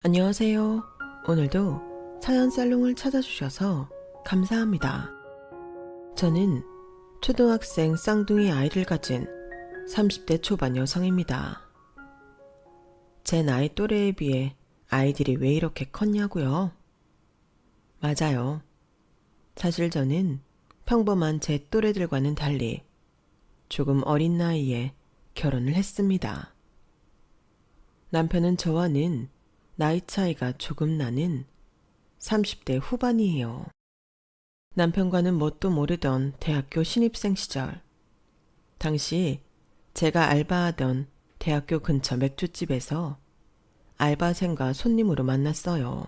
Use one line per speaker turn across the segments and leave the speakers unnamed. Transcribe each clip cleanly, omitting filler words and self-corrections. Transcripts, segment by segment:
안녕하세요. 오늘도 사연 살롱을 찾아주셔서 감사합니다. 저는 초등학생 쌍둥이 아이를 가진 30대 초반 여성입니다. 제 나이 또래에 비해 아이들이 왜 이렇게 컸냐고요? 맞아요. 사실 저는 평범한 제 또래들과는 달리 조금 어린 나이에 결혼을 했습니다. 남편은 저와는 나이 차이가 조금 나는 30대 후반이에요. 남편과는 뭣도 모르던 대학교 신입생 시절, 당시 제가 알바하던 대학교 근처 맥주집에서 알바생과 손님으로 만났어요.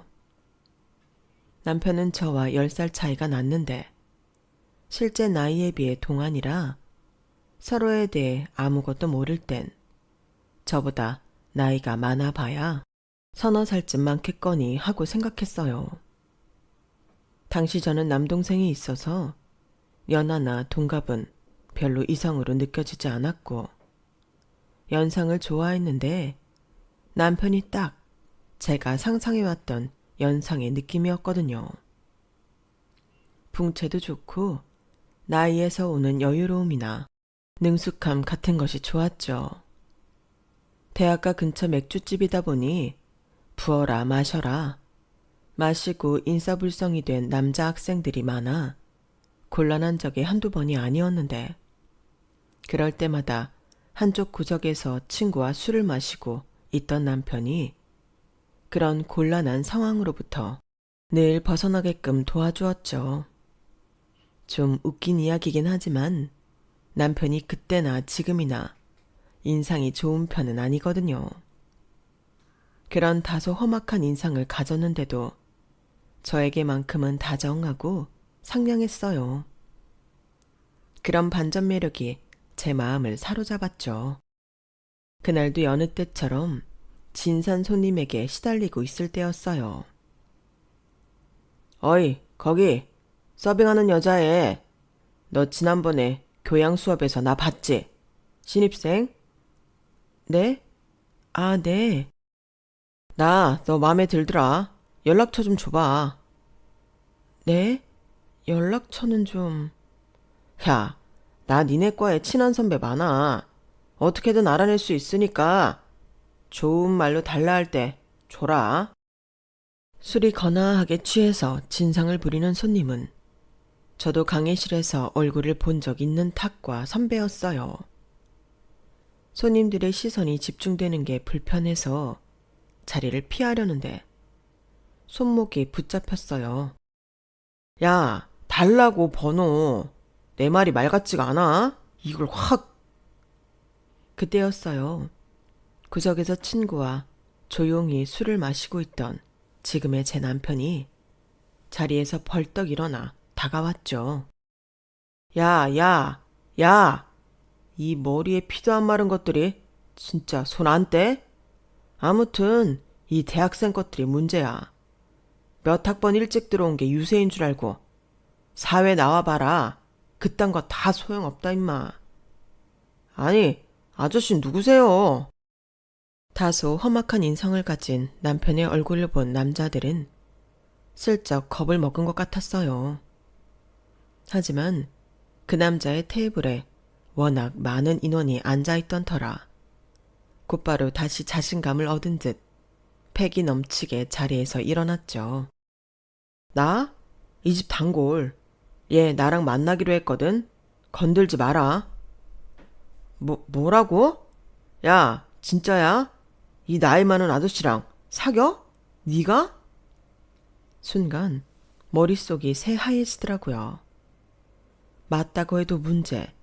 남편은 저와 10살 차이가 났는데 실제 나이에 비해 동안이라 서로에 대해 아무것도 모를 땐 저보다 나이가 많아 봐야 서너 살쯤 많겠거니 하고 생각했어요. 당시 저는 남동생이 있어서 연하나 동갑은 별로 이성으로 느껴지지 않았고 연상을 좋아했는데 남편이 딱 제가 상상해왔던 연상의 느낌이었거든요. 풍채도 좋고 나이에서 오는 여유로움이나 능숙함 같은 것이 좋았죠. 대학가 근처 맥주집이다 보니 부어라 마셔라 마시고 인사불성이 된 남자 학생들이 많아 곤란한 적이 한두 번이 아니었는데 그럴 때마다 한쪽 구석에서 친구와 술을 마시고 있던 남편이 그런 곤란한 상황으로부터 늘 벗어나게끔 도와주었죠. 좀 웃긴 이야기긴 하지만 남편이 그때나 지금이나 인상이 좋은 편은 아니거든요. 그런 다소 험악한 인상을 가졌는데도 저에게만큼은 다정하고 상냥했어요. 그런 반전 매력이 제 마음을 사로잡았죠. 그날도 여느 때처럼 진산 손님에게 시달리고 있을 때였어요. 어이, 거기 서빙하는 여자애. 너 지난번에 교양 수업에서 나 봤지? 신입생? 네? 아, 네. 나 너 맘에 들더라. 연락처 좀 줘봐. 네? 연락처는 좀... 야, 나 니네 과에 친한 선배 많아. 어떻게든 알아낼 수 있으니까 좋은 말로 달라 할 때 줘라. 술이 거나하게 취해서 진상을 부리는 손님은 저도 강의실에서 얼굴을 본 적 있는 탁과 선배였어요. 손님들의 시선이 집중되는 게 불편해서 자리를 피하려는데 손목이 붙잡혔어요. 야, 달라고 번호. 내 말이 말 같지가 않아? 이걸 확. 그때였어요. 구석에서 친구와 조용히 술을 마시고 있던 지금의 제 남편이 자리에서 벌떡 일어나 다가왔죠. 야, 야, 야! 이 머리에 피도 안 마른 것들이 진짜 손 안 떼? 아무튼 이 대학생 것들이 문제야. 몇 학번 일찍 들어온 게 유세인 줄 알고 사회 나와봐라. 그딴 거 다 소용없다 임마. 아니, 아저씨 누구세요? 다소 험악한 인성을 가진 남편의 얼굴을 본 남자들은 슬쩍 겁을 먹은 것 같았어요. 하지만 그 남자의 테이블에 워낙 많은 인원이 앉아있던 터라 곧바로 다시 자신감을 얻은 듯 패기 넘치게 자리에서 일어났죠. 나? 이 집 단골. 얘 나랑 만나기로 했거든. 건들지 마라. 뭐라고? 야, 진짜야? 이 나이 많은 아저씨랑 사겨? 네가? 순간 머릿속이 새하얘지더라고요. 맞다고 해도 문제,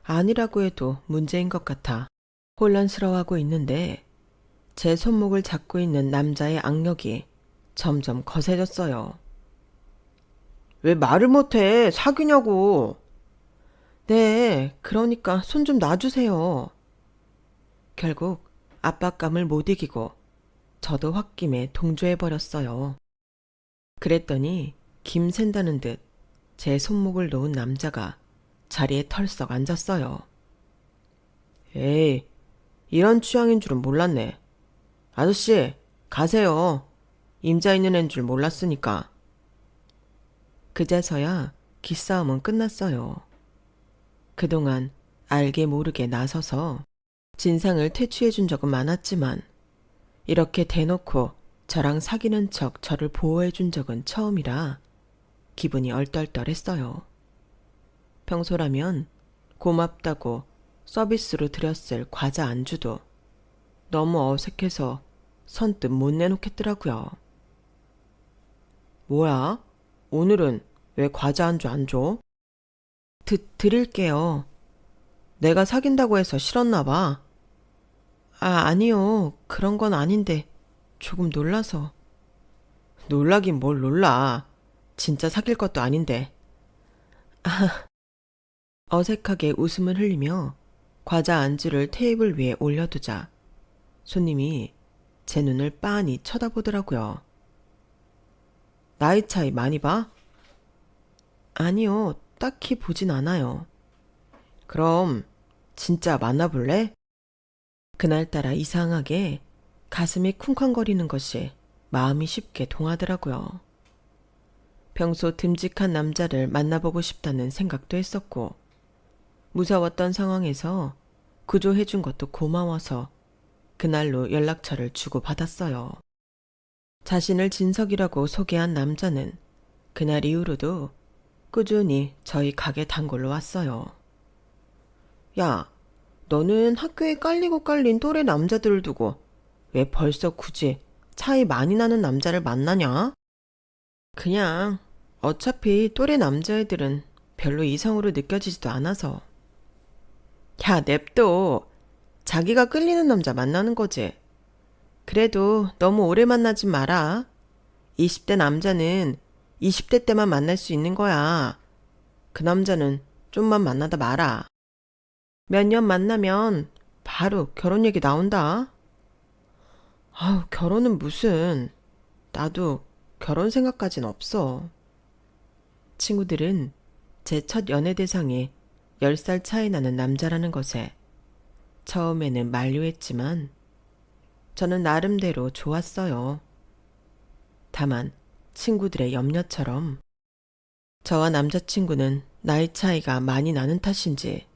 아니라고 해도 문제인 것 같아 혼란스러워하고 있는데 제 손목을 잡고 있는 남자의 악력이 점점 거세졌어요. 왜 말을 못해? 사귀냐고. 네, 그러니까 손 좀 놔주세요. 결국 압박감을 못 이기고 저도 홧김에 동조해버렸어요. 그랬더니 김 샌다는 듯 제 손목을 놓은 남자가 자리에 털썩 앉았어요. 에이, 이런 취향인 줄은 몰랐네. 아저씨, 가세요. 임자 있는 애인 줄 몰랐으니까. 그제서야 기싸움은 끝났어요. 그동안 알게 모르게 나서서 진상을 퇴치해 준 적은 많았지만 이렇게 대놓고 저랑 사귀는 척 저를 보호해 준 적은 처음이라 기분이 얼떨떨했어요. 평소라면 고맙다고 서비스로 드렸을 과자 안주도 너무 어색해서 선뜻 못 내놓겠더라고요. 뭐야? 오늘은 왜 과자 안주 안 줘? 드릴게요. 내가 사귄다고 해서 싫었나 봐. 아니요. 그런 건 아닌데 조금 놀라서. 놀라긴 뭘 놀라. 진짜 사귈 것도 아닌데. 어색하게 웃음을 흘리며 과자 안주를 테이블 위에 올려두자 손님이 제 눈을 빤히 쳐다보더라고요. 나이 차이 많이 봐? 아니요. 딱히 보진 않아요. 그럼 진짜 만나볼래? 그날따라 이상하게 가슴이 쿵쾅거리는 것이 마음이 쉽게 동하더라고요. 평소 듬직한 남자를 만나보고 싶다는 생각도 했었고 무서웠던 상황에서 구조해준 것도 고마워서 그날로 연락처를 주고받았어요. 자신을 진석이라고 소개한 남자는 그날 이후로도 꾸준히 저희 가게 단골로 왔어요. 야, 너는 학교에 깔리고 깔린 또래 남자들을 두고 왜 벌써 굳이 차이 많이 나는 남자를 만나냐? 그냥 어차피 또래 남자애들은 별로 이성으로 느껴지지도 않아서. 야, 냅둬. 자기가 끌리는 남자 만나는 거지. 그래도 너무 오래 만나지 마라. 20대 남자는 20대 때만 만날 수 있는 거야. 그 남자는 좀만 만나다 마라. 몇 년 만나면 바로 결혼 얘기 나온다. 아우, 결혼은 무슨. 나도 결혼 생각까진 없어. 친구들은 제 첫 연애 대상이 10살 차이 나는 남자라는 것에 처음에는 만류했지만 저는 나름대로 좋았어요. 다만 친구들의 염려처럼 저와 남자친구는 나이 차이가 많이 나는 탓인지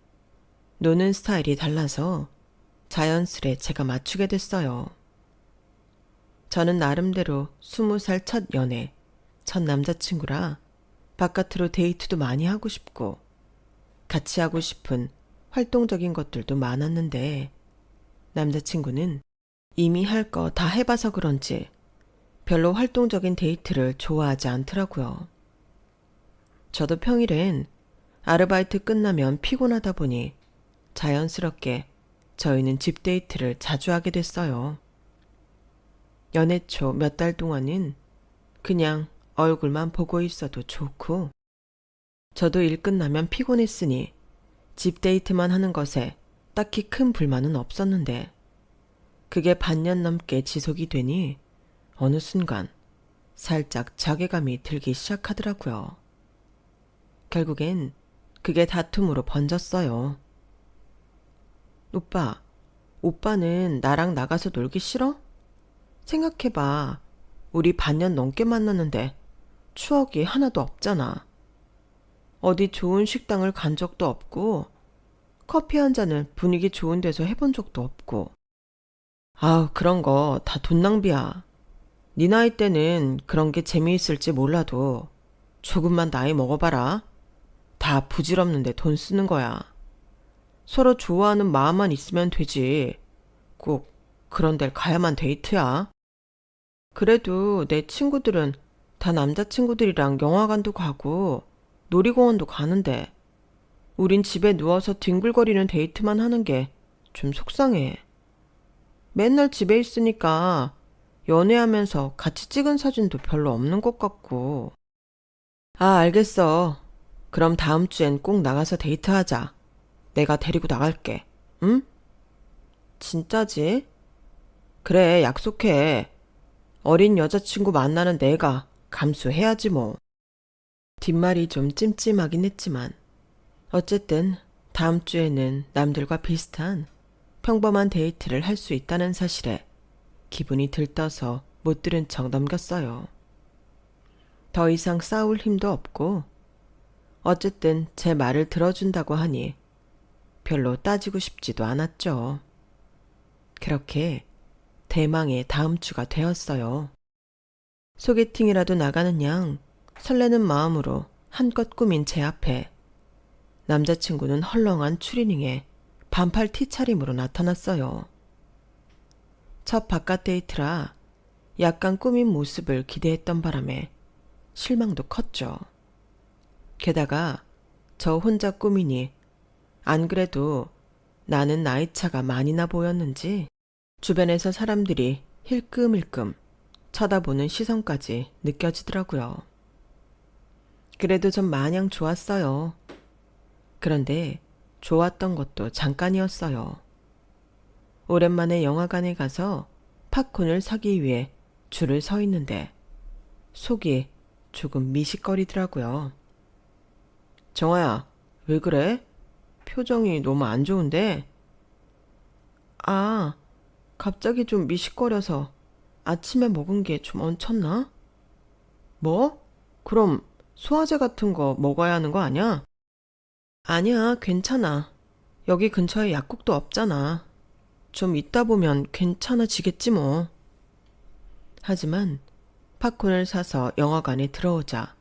노는 스타일이 달라서 자연스레 제가 맞추게 됐어요. 저는 나름대로 20살 첫 연애, 첫 남자친구라 바깥으로 데이트도 많이 하고 싶고 같이 하고 싶은 활동적인 것들도 많았는데 남자친구는 이미 할 거 다 해봐서 그런지 별로 활동적인 데이트를 좋아하지 않더라고요. 저도 평일엔 아르바이트 끝나면 피곤하다 보니 자연스럽게 저희는 집 데이트를 자주 하게 됐어요. 연애 초 몇 달 동안은 그냥 얼굴만 보고 있어도 좋고 저도 일 끝나면 피곤했으니 집 데이트만 하는 것에 딱히 큰 불만은 없었는데 그게 반년 넘게 지속이 되니 어느 순간 살짝 자괴감이 들기 시작하더라고요. 결국엔 그게 다툼으로 번졌어요. 오빠는 나랑 나가서 놀기 싫어? 생각해봐. 우리 반년 넘게 만났는데 추억이 하나도 없잖아. 어디 좋은 식당을 간 적도 없고 커피 한 잔을 분위기 좋은 데서 해본 적도 없고. 아우, 그런 거 다 돈 낭비야. 네 나이 때는 그런 게 재미있을지 몰라도 조금만 나이 먹어봐라. 다 부질없는데 돈 쓰는 거야. 서로 좋아하는 마음만 있으면 되지. 꼭 그런 데를 가야만 데이트야. 그래도 내 친구들은 다 남자친구들이랑 영화관도 가고 놀이공원도 가는데 우린 집에 누워서 뒹굴거리는 데이트만 하는 게 좀 속상해. 맨날 집에 있으니까 연애하면서 같이 찍은 사진도 별로 없는 것 같고. 알겠어. 그럼 다음 주엔 꼭 나가서 데이트하자. 내가 데리고 나갈게. 응? 진짜지? 그래, 약속해. 어린 여자친구 만나는 내가 감수해야지 뭐. 뒷말이 좀 찜찜하긴 했지만 어쨌든 다음 주에는 남들과 비슷한 평범한 데이트를 할 수 있다는 사실에 기분이 들떠서 못 들은 척 넘겼어요. 더 이상 싸울 힘도 없고 어쨌든 제 말을 들어준다고 하니 별로 따지고 싶지도 않았죠. 그렇게 대망의 다음 주가 되었어요. 소개팅이라도 나가는 양 설레는 마음으로 한껏 꾸민 제 앞에 남자친구는 헐렁한 추리닝에 반팔 티차림으로 나타났어요. 첫 바깥 데이트라 약간 꾸민 모습을 기대했던 바람에 실망도 컸죠. 게다가 저 혼자 꾸미니 안 그래도 나는 나이차가 많이 나 보였는지 주변에서 사람들이 힐끔힐끔 쳐다보는 시선까지 느껴지더라고요. 그래도 전 마냥 좋았어요. 그런데 좋았던 것도 잠깐이었어요. 오랜만에 영화관에 가서 팝콘을 사기 위해 줄을 서 있는데 속이 조금 미식거리더라고요. 정아야, 왜 그래? 표정이 너무 안 좋은데? 아, 갑자기 좀 미식거려서 아침에 먹은 게 좀 얹혔나? 뭐? 그럼 소화제 같은 거 먹어야 하는 거 아니야? 아니야, 괜찮아. 여기 근처에 약국도 없잖아. 좀 있다 보면 괜찮아지겠지 뭐. 하지만 팝콘을 사서 영화관에 들어오자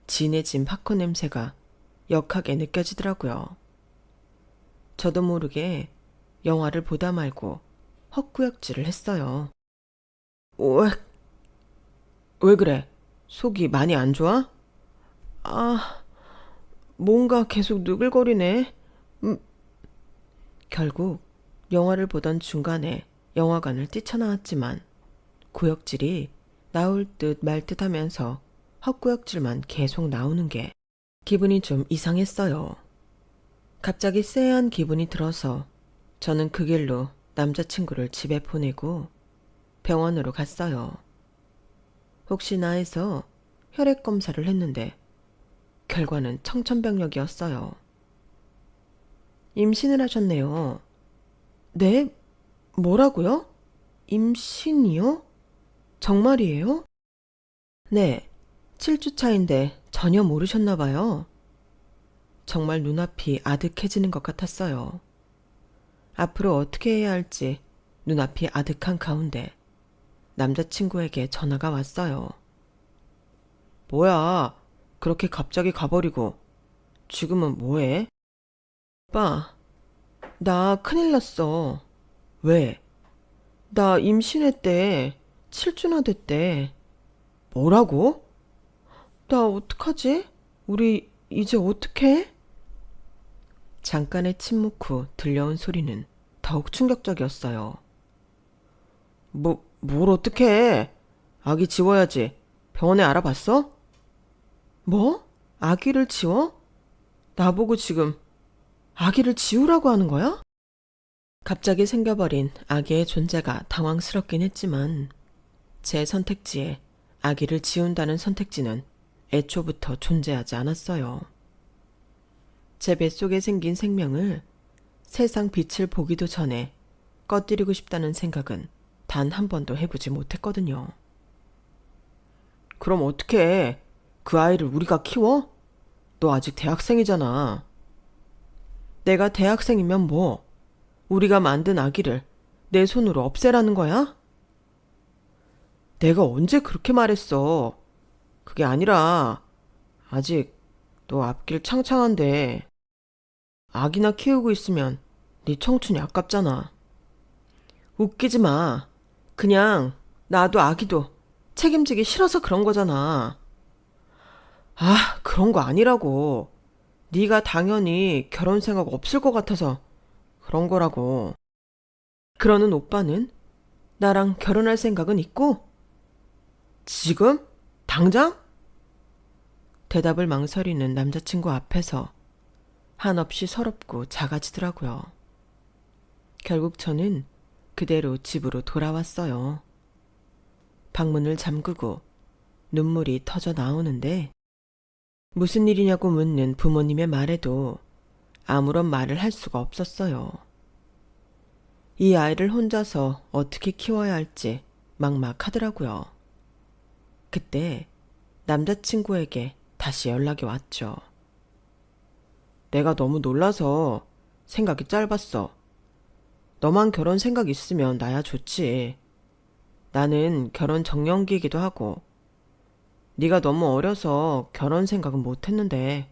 진해진 팝콘 냄새가 역하게 느껴지더라고요. 저도 모르게 영화를 보다 말고 헛구역질을 했어요. 왜 그래? 속이 많이 안 좋아? 아, 뭔가 계속 느글거리네. 결국 영화를 보던 중간에 영화관을 뛰쳐나왔지만 구역질이 나올 듯 말 듯 하면서 헛구역질만 계속 나오는 게 기분이 좀 이상했어요. 갑자기 쎄한 기분이 들어서 저는 그 길로 남자친구를 집에 보내고 병원으로 갔어요. 혹시나 해서 혈액 검사를 했는데 결과는 청천벽력이었어요. 임신을 하셨네요. 네? 뭐라고요? 임신이요? 정말이에요? 네, 7주 차인데 전혀 모르셨나 봐요. 정말 눈앞이 아득해지는 것 같았어요. 앞으로 어떻게 해야 할지 눈앞이 아득한 가운데 남자친구에게 전화가 왔어요. 뭐야, 그렇게 갑자기 가버리고 지금은 뭐해? 오빠, 나 큰일 났어. 왜? 나 임신했대. 7주나 됐대. 뭐라고? 나 어떡하지? 우리 이제 어떡해? 잠깐의 침묵 후 들려온 소리는 더욱 충격적이었어요. 뭘 어떡해? 아기 지워야지. 병원에 알아봤어? 뭐? 아기를 지워? 나보고 지금 아기를 지우라고 하는 거야? 갑자기 생겨버린 아기의 존재가 당황스럽긴 했지만 제 선택지에 아기를 지운다는 선택지는 애초부터 존재하지 않았어요. 제 뱃속에 생긴 생명을 세상 빛을 보기도 전에 꺼뜨리고 싶다는 생각은 단 한 번도 해보지 못했거든요. 그럼 어떡해? 그 아이를 우리가 키워? 너 아직 대학생이잖아. 내가 대학생이면 뭐? 우리가 만든 아기를 내 손으로 없애라는 거야? 내가 언제 그렇게 말했어? 그게 아니라 아직 너 앞길 창창한데 아기나 키우고 있으면 네 청춘이 아깝잖아. 웃기지 마. 그냥 나도 아기도 책임지기 싫어서 그런 거잖아. 아, 그런 거 아니라고. 네가 당연히 결혼 생각 없을 것 같아서 그런 거라고. 그러는 오빠는 나랑 결혼할 생각은 있고? 지금? 당장? 대답을 망설이는 남자친구 앞에서 한없이 서럽고 작아지더라고요. 결국 저는 그대로 집으로 돌아왔어요. 방문을 잠그고 눈물이 터져 나오는데 무슨 일이냐고 묻는 부모님의 말에도 아무런 말을 할 수가 없었어요. 이 아이를 혼자서 어떻게 키워야 할지 막막하더라고요. 그때 남자친구에게 다시 연락이 왔죠. 내가 너무 놀라서 생각이 짧았어. 너만 결혼 생각 있으면 나야 좋지. 나는 결혼 정년기이기도 하고 네가 너무 어려서 결혼 생각은 못했는데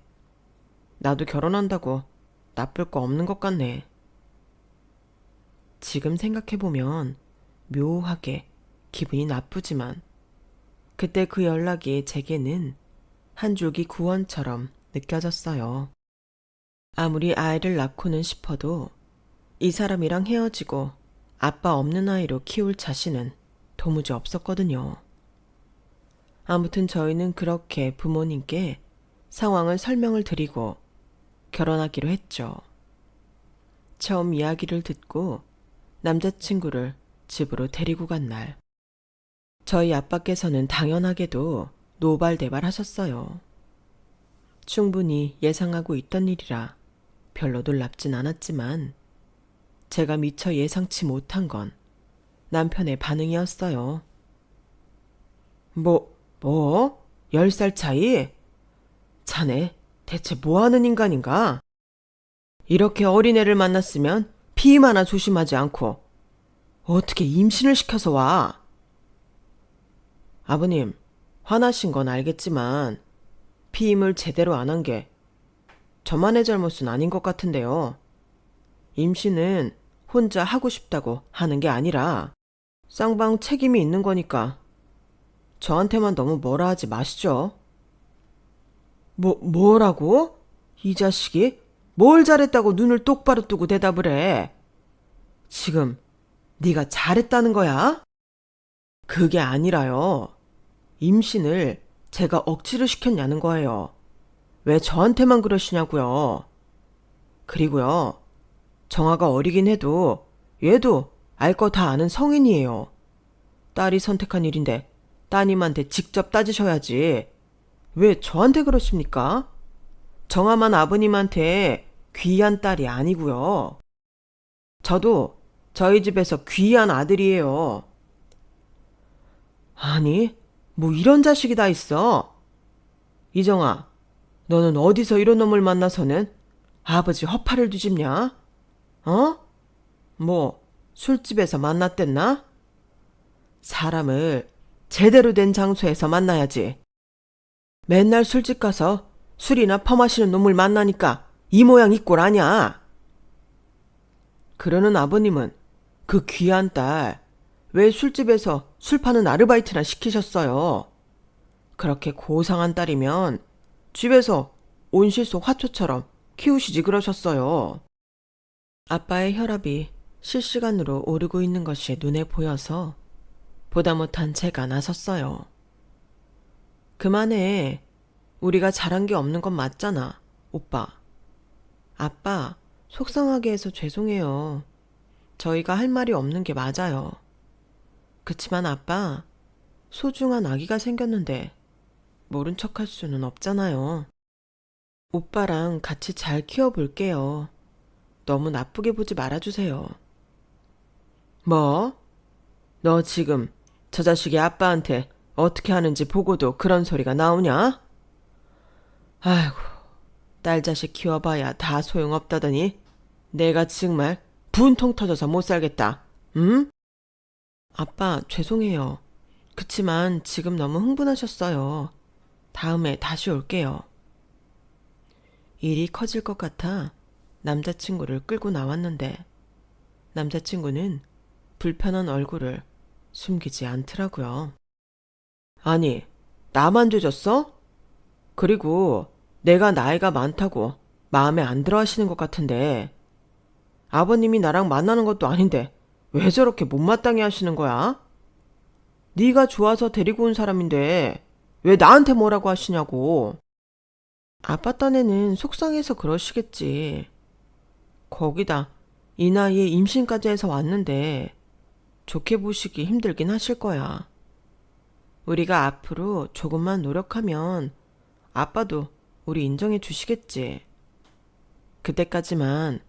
나도 결혼한다고 나쁠 거 없는 것 같네. 지금 생각해보면 묘하게 기분이 나쁘지만 그때 그 연락이 제게는 한 줄기 구원처럼 느껴졌어요. 아무리 아이를 낳고는 싶어도 이 사람이랑 헤어지고 아빠 없는 아이로 키울 자신은 도무지 없었거든요. 아무튼 저희는 그렇게 부모님께 상황을 설명을 드리고 결혼하기로 했죠. 처음 이야기를 듣고 남자친구를 집으로 데리고 간 날, 저희 아빠께서는 당연하게도 노발대발 하셨어요. 충분히 예상하고 있던 일이라 별로 놀랍진 않았지만 제가 미처 예상치 못한 건 남편의 반응이었어요. 뭐? 10살 차이? 자네 대체 뭐 하는 인간인가? 이렇게 어린애를 만났으면 피임 하나 조심하지 않고 어떻게 임신을 시켜서 와? 아버님, 화나신 건 알겠지만 피임을 제대로 안 한 게 저만의 잘못은 아닌 것 같은데요. 임신은 혼자 하고 싶다고 하는 게 아니라 쌍방 책임이 있는 거니까 저한테만 너무 뭐라 하지 마시죠. 뭐라고? 이 자식이 뭘 잘했다고 눈을 똑바로 뜨고 대답을 해. 지금 네가 잘했다는 거야? 그게 아니라요. 임신을 제가 억지로 시켰냐는 거예요. 왜 저한테만 그러시냐고요. 그리고요. 정아가 어리긴 해도 얘도 알 거 다 아는 성인이에요. 딸이 선택한 일인데 따님한테 직접 따지셔야지. 왜 저한테 그러십니까? 정아만 아버님한테 귀한 딸이 아니고요. 저도 저희 집에서 귀한 아들이에요. 아니, 뭐 이런 자식이 다 있어. 이정아, 너는 어디서 이런 놈을 만나서는 아버지 허파를 뒤집냐? 어? 뭐 술집에서 만났댔나? 사람을 제대로 된 장소에서 만나야지. 맨날 술집 가서 술이나 퍼마시는 놈을 만나니까 이 모양 이 꼴 아냐? 그러는 아버님은 그 귀한 딸 왜 술집에서 술 파는 아르바이트나 시키셨어요? 그렇게 고상한 딸이면 집에서 온실 속 화초처럼 키우시지 그러셨어요. 아빠의 혈압이 실시간으로 오르고 있는 것이 눈에 보여서 보다 못한 제가 나섰어요. 그만해. 우리가 잘한 게 없는 건 맞잖아, 오빠. 아빠, 속상하게 해서 죄송해요. 저희가 할 말이 없는 게 맞아요. 그치만 아빠, 소중한 아기가 생겼는데 모른 척할 수는 없잖아요. 오빠랑 같이 잘 키워볼게요. 너무 나쁘게 보지 말아주세요. 뭐? 너 지금 저 자식이 아빠한테 어떻게 하는지 보고도 그런 소리가 나오냐? 아이고, 딸 자식 키워봐야 다 소용없다더니 내가 정말 분통 터져서 못 살겠다. 응? 아빠, 죄송해요. 그치만 지금 너무 흥분하셨어요. 다음에 다시 올게요. 일이 커질 것 같아 남자친구를 끌고 나왔는데 남자친구는 불편한 얼굴을 숨기지 않더라고요. 아니, 나만 죄졌어? 그리고 내가 나이가 많다고 마음에 안 들어 하시는 것 같은데 아버님이 나랑 만나는 것도 아닌데 왜 저렇게 못마땅해 하시는 거야? 네가 좋아서 데리고 온 사람인데 왜 나한테 뭐라고 하시냐고. 아빠 딴에는 속상해서 그러시겠지. 거기다 이 나이에 임신까지 해서 왔는데 좋게 보시기 힘들긴 하실 거야. 우리가 앞으로 조금만 노력하면 아빠도 우리 인정해 주시겠지. 그때까지만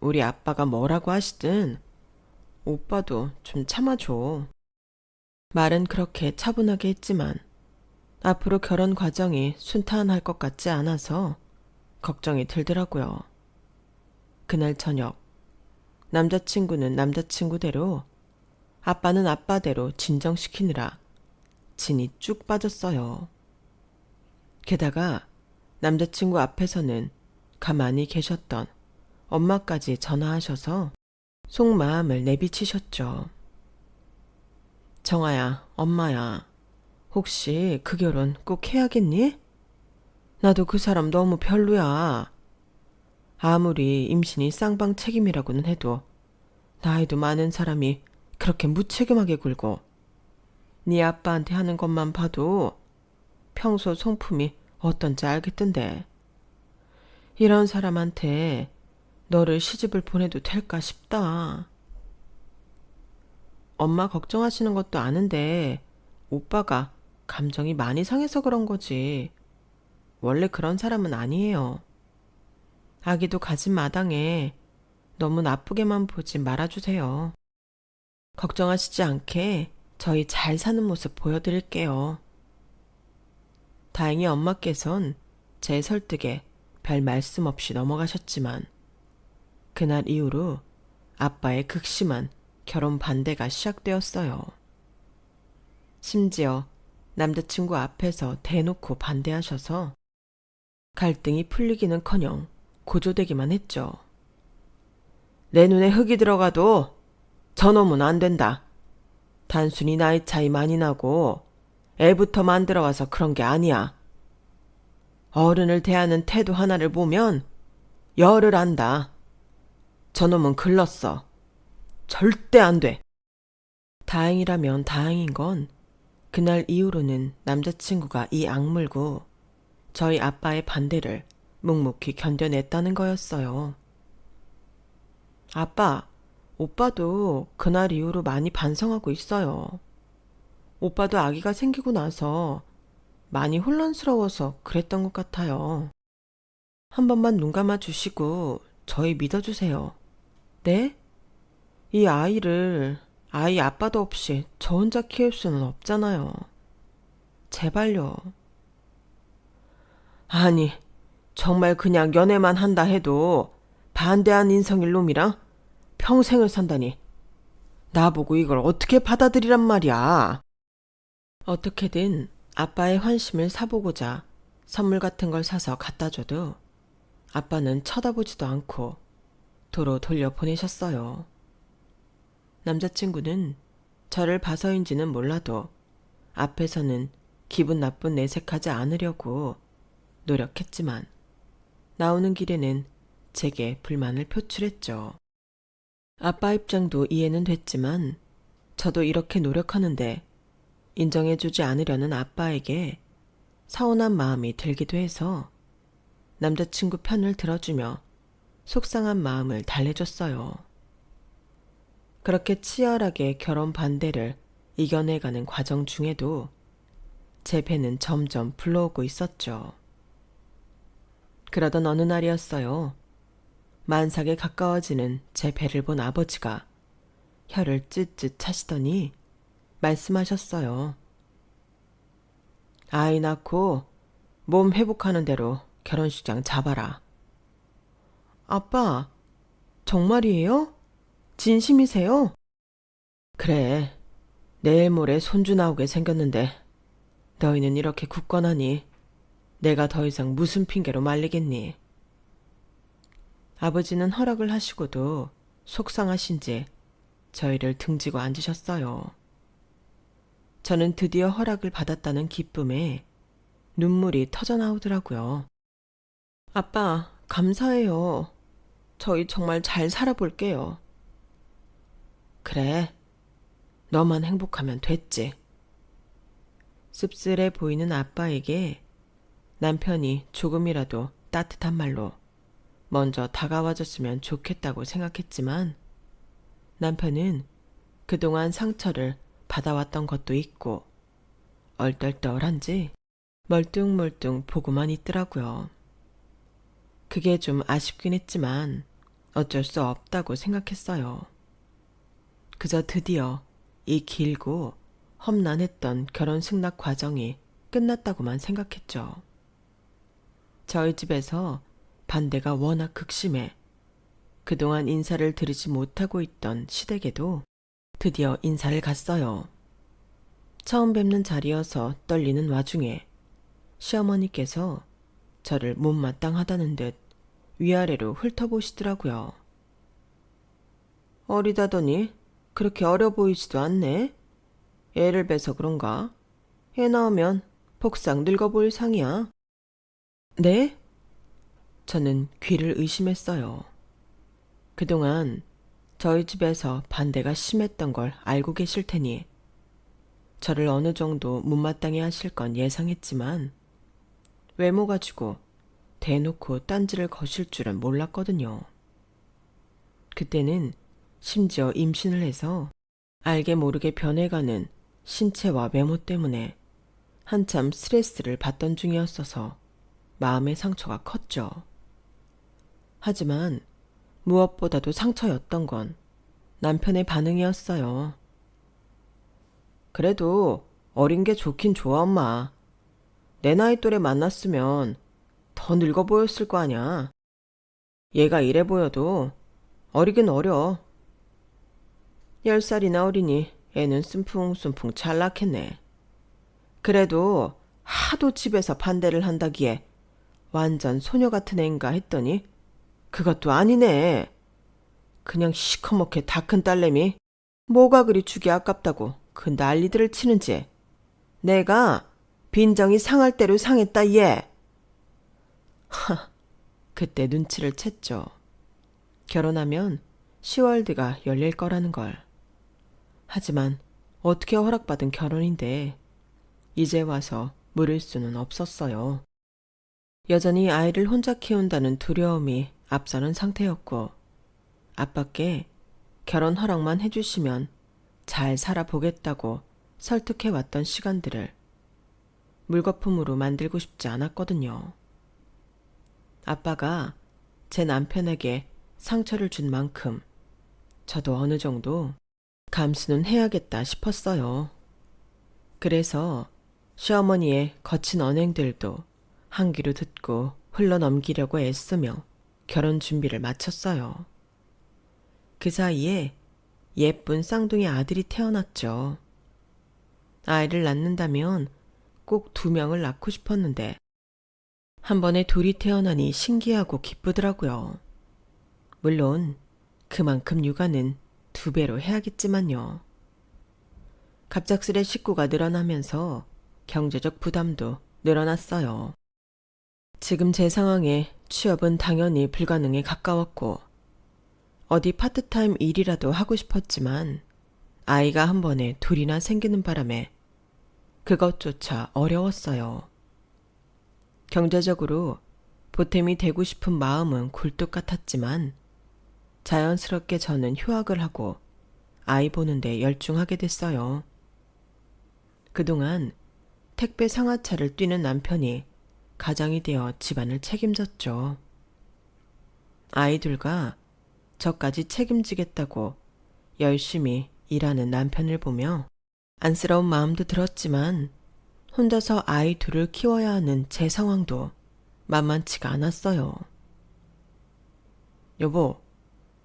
우리 아빠가 뭐라고 하시든 오빠도 좀 참아줘. 말은 그렇게 차분하게 했지만 앞으로 결혼 과정이 순탄할 것 같지 않아서 걱정이 들더라고요. 그날 저녁, 남자친구는 남자친구대로, 아빠는 아빠대로 진정시키느라 진이 쭉 빠졌어요. 게다가 남자친구 앞에서는 가만히 계셨던 엄마까지 전화하셔서 속마음을 내비치셨죠. 정아야, 엄마야, 혹시 그 결혼 꼭 해야겠니? 나도 그 사람 너무 별로야. 아무리 임신이 쌍방 책임이라고는 해도 나이도 많은 사람이 그렇게 무책임하게 굴고 네 아빠한테 하는 것만 봐도 평소 성품이 어떤지 알겠던데. 이런 사람한테 너를 시집을 보내도 될까 싶다. 엄마 걱정하시는 것도 아는데 오빠가 감정이 많이 상해서 그런 거지. 원래 그런 사람은 아니에요. 아기도 가진 마당에 너무 나쁘게만 보지 말아주세요. 걱정하시지 않게 저희 잘 사는 모습 보여드릴게요. 다행히 엄마께선 제 설득에 별 말씀 없이 넘어가셨지만 그날 이후로 아빠의 극심한 결혼 반대가 시작되었어요. 심지어 남자친구 앞에서 대놓고 반대하셔서 갈등이 풀리기는커녕 고조되기만 했죠. 내 눈에 흙이 들어가도 저놈은 안 된다. 단순히 나이 차이 많이 나고 애부터 만들어와서 그런 게 아니야. 어른을 대하는 태도 하나를 보면 열을 안다. 저놈은 글렀어. 절대 안 돼. 다행이라면 다행인 건 그날 이후로는 남자친구가 이 악물고 저희 아빠의 반대를 묵묵히 견뎌냈다는 거였어요. 아빠, 오빠도 그날 이후로 많이 반성하고 있어요. 오빠도 아기가 생기고 나서 많이 혼란스러워서 그랬던 것 같아요. 한 번만 눈 감아 주시고 저희 믿어주세요. 네? 이 아이를 아이 아빠도 없이 저 혼자 키울 수는 없잖아요. 제발요. 아니, 정말 그냥 연애만 한다 해도 반대한 인성일 놈이랑 평생을 산다니. 나보고 이걸 어떻게 받아들이란 말이야. 어떻게든 아빠의 환심을 사보고자 선물 같은 걸 사서 갖다 줘도 아빠는 쳐다보지도 않고 도로 돌려보내셨어요. 남자친구는 저를 봐서인지는 몰라도 앞에서는 기분 나쁜 내색하지 않으려고 노력했지만 나오는 길에는 제게 불만을 표출했죠. 아빠 입장도 이해는 됐지만 저도 이렇게 노력하는데 인정해주지 않으려는 아빠에게 서운한 마음이 들기도 해서 남자친구 편을 들어주며 속상한 마음을 달래줬어요. 그렇게 치열하게 결혼 반대를 이겨내가는 과정 중에도 제 배는 점점 불러오고 있었죠. 그러던 어느 날이었어요. 만삭에 가까워지는 제 배를 본 아버지가 혀를 찢찢 차시더니 말씀하셨어요. 아이 낳고 몸 회복하는 대로 결혼식장 잡아라. 아빠, 정말이에요? 진심이세요? 그래, 내일 모레 손주 나오게 생겼는데 너희는 이렇게 굳건하니 내가 더 이상 무슨 핑계로 말리겠니? 아버지는 허락을 하시고도 속상하신지 저희를 등지고 앉으셨어요. 저는 드디어 허락을 받았다는 기쁨에 눈물이 터져나오더라고요. 아빠, 감사해요. 저희 정말 잘 살아볼게요. 그래, 너만 행복하면 됐지. 씁쓸해 보이는 아빠에게 남편이 조금이라도 따뜻한 말로 먼저 다가와줬으면 좋겠다고 생각했지만 남편은 그동안 상처를 받아왔던 것도 있고 얼떨떨한지 멀뚱멀뚱 보고만 있더라고요. 그게 좀 아쉽긴 했지만 어쩔 수 없다고 생각했어요. 그저 드디어 이 길고 험난했던 결혼 승낙 과정이 끝났다고만 생각했죠. 저희 집에서 반대가 워낙 극심해 그동안 인사를 드리지 못하고 있던 시댁에도 드디어 인사를 갔어요. 처음 뵙는 자리여서 떨리는 와중에 시어머니께서 저를 못마땅하다는 듯 위아래로 훑어보시더라고요. 어리다더니 그렇게 어려 보이지도 않네. 애를 뵈서 그런가? 애 낳으면 복상 늙어 보일 상이야. 네? 저는 귀를 의심했어요. 그동안 저희 집에서 반대가 심했던 걸 알고 계실 테니 저를 어느 정도 못마땅해 하실 건 예상했지만 외모 가지고 대놓고 딴지를 거실 줄은 몰랐거든요. 그때는 심지어 임신을 해서 알게 모르게 변해가는 신체와 외모 때문에 한참 스트레스를 받던 중이었어서 마음의 상처가 컸죠. 하지만 무엇보다도 상처였던 건 남편의 반응이었어요. 그래도 어린 게 좋긴 좋아, 엄마. 내 나이 또래 만났으면 더 늙어 보였을 거 아냐. 얘가 이래 보여도 어리긴 어려. 10살이나 어리니 애는 숨풍숨풍 잘 낳겠네. 그래도 하도 집에서 반대를 한다기에 완전 소녀 같은 애인가 했더니 그것도 아니네. 그냥 시커멓게 다 큰 딸내미 뭐가 그리 주기 아깝다고 그 난리들을 치는지 내가 빈정이 상할 대로 상했다 얘. 그때 눈치를 챘죠. 결혼하면 시월드가 열릴 거라는 걸. 하지만 어떻게 허락받은 결혼인데 이제 와서 물을 수는 없었어요. 여전히 아이를 혼자 키운다는 두려움이 앞서는 상태였고 아빠께 결혼 허락만 해주시면 잘 살아보겠다고 설득해왔던 시간들을 물거품으로 만들고 싶지 않았거든요. 아빠가 제 남편에게 상처를 준 만큼 저도 어느 정도 감수는 해야겠다 싶었어요. 그래서 시어머니의 거친 언행들도 한 귀로 듣고 흘러넘기려고 애쓰며 결혼 준비를 마쳤어요. 그 사이에 예쁜 쌍둥이 아들이 태어났죠. 아이를 낳는다면 꼭 2명을 낳고 싶었는데 한 번에 둘이 태어나니 신기하고 기쁘더라고요. 물론 그만큼 육아는 2배로 해야겠지만요. 갑작스레 식구가 늘어나면서 경제적 부담도 늘어났어요. 지금 제 상황에 취업은 당연히 불가능에 가까웠고 어디 파트타임 일이라도 하고 싶었지만 아이가 한 번에 2이나 생기는 바람에 그것조차 어려웠어요. 경제적으로 보탬이 되고 싶은 마음은 굴뚝 같았지만 자연스럽게 저는 휴학을 하고 아이 보는데 열중하게 됐어요. 그동안 택배 상하차를 뛰는 남편이 가장이 되어 집안을 책임졌죠. 아이들과 저까지 책임지겠다고 열심히 일하는 남편을 보며 안쓰러운 마음도 들었지만 혼자서 아이 2을 키워야 하는 제 상황도 만만치가 않았어요. 여보,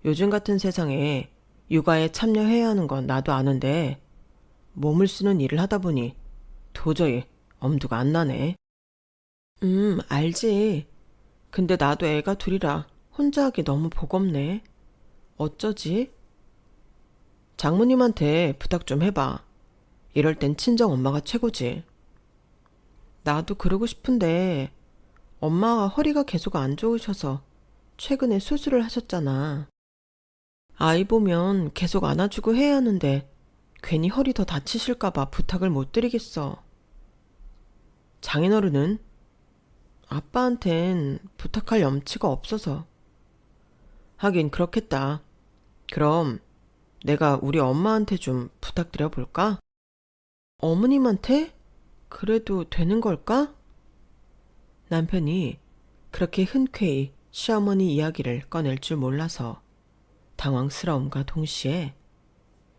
요즘 같은 세상에 육아에 참여해야 하는 건 나도 아는데 몸을 쓰는 일을 하다 보니 도저히 엄두가 안 나네. 알지. 근데 나도 애가 2이라 혼자 하기 너무 버겁네. 어쩌지? 장모님한테 부탁 좀 해봐. 이럴 땐 친정 엄마가 최고지. 나도 그러고 싶은데 엄마가 허리가 계속 안 좋으셔서 최근에 수술을 하셨잖아. 아이 보면 계속 안아주고 해야 하는데 괜히 허리 더 다치실까봐 부탁을 못 드리겠어. 장인어른은? 아빠한텐 부탁할 염치가 없어서. 하긴 그렇겠다. 그럼 내가 우리 엄마한테 좀 부탁드려 볼까? 어머님한테? 그래도 되는 걸까? 남편이 그렇게 흔쾌히 시어머니 이야기를 꺼낼 줄 몰라서 당황스러움과 동시에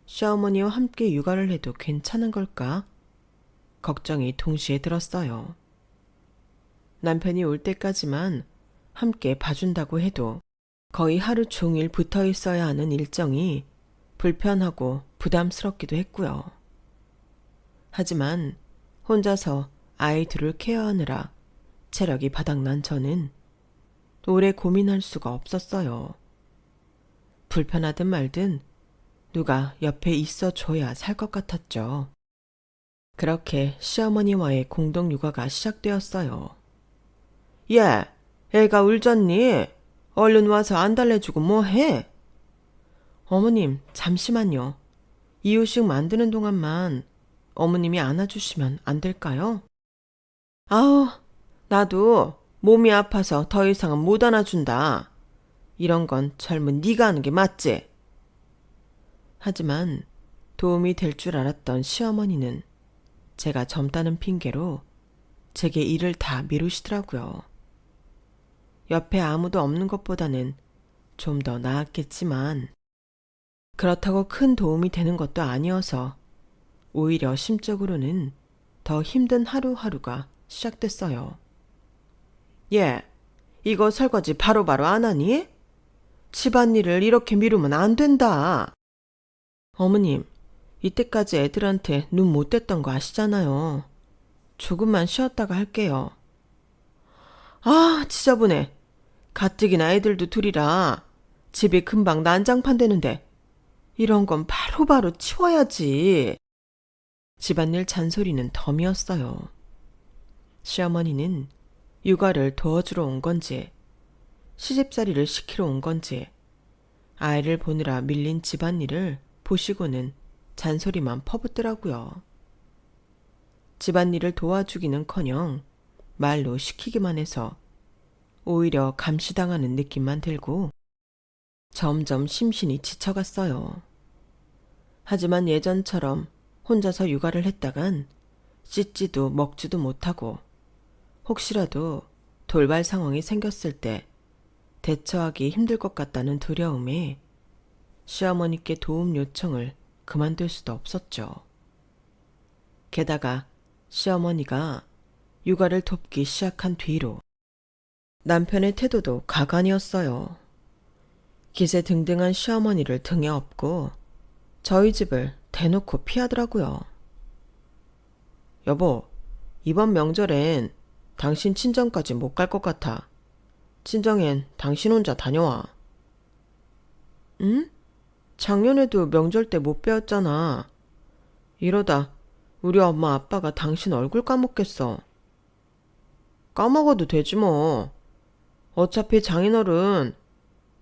시어머니와 함께 육아를 해도 괜찮은 걸까? 걱정이 동시에 들었어요. 남편이 올 때까지만 함께 봐준다고 해도 거의 하루 종일 붙어 있어야 하는 일정이 불편하고 부담스럽기도 했고요. 하지만 혼자서 아이 둘을 케어하느라 체력이 바닥난 저는 오래 고민할 수가 없었어요. 불편하든 말든 누가 옆에 있어줘야 살 것 같았죠. 그렇게 시어머니와의 공동 육아가 시작되었어요. 예, 애가 울잖니? 얼른 와서 안 달래주고 뭐해? 어머님, 잠시만요. 이유식 만드는 동안만 어머님이 안아주시면 안 될까요? 아우, 나도 몸이 아파서 더 이상은 못 안아준다. 이런 건 젊은 네가 하는 게 맞지? 하지만 도움이 될 줄 알았던 시어머니는 제가 젊다는 핑계로 제게 일을 다 미루시더라고요. 옆에 아무도 없는 것보다는 좀 더 나았겠지만 그렇다고 큰 도움이 되는 것도 아니어서 오히려 심적으로는 더 힘든 하루하루가 시작됐어요. 예, 이거 설거지 바로바로 안 하니? 집안일을 이렇게 미루면 안 된다. 어머님, 이때까지 애들한테 눈 못 뗐던 거 아시잖아요. 조금만 쉬었다가 할게요. 아, 지저분해. 가뜩이나 애들도 둘이라 집이 금방 난장판 되는데 이런 건 바로바로 치워야지. 집안일 잔소리는 덤이었어요. 시어머니는 육아를 도와주러 온 건지 시집살이를 시키러 온 건지 아이를 보느라 밀린 집안일을 보시고는 잔소리만 퍼붓더라고요. 집안일을 도와주기는커녕 말로 시키기만 해서 오히려 감시당하는 느낌만 들고 점점 심신이 지쳐갔어요. 하지만 예전처럼 혼자서 육아를 했다간 씻지도 먹지도 못하고 혹시라도 돌발 상황이 생겼을 때 대처하기 힘들 것 같다는 두려움에 시어머니께 도움 요청을 그만둘 수도 없었죠. 게다가 시어머니가 육아를 돕기 시작한 뒤로 남편의 태도도 가관이었어요. 기세등등한 시어머니를 등에 업고 저희 집을 대놓고 피하더라고요. 여보, 이번 명절엔 당신 친정까지 못 갈 것 같아. 친정엔 당신 혼자 다녀와. 응? 작년에도 명절 때 못 배웠잖아. 이러다 우리 엄마 아빠가 당신 얼굴 까먹겠어. 까먹어도 되지 뭐. 어차피 장인어른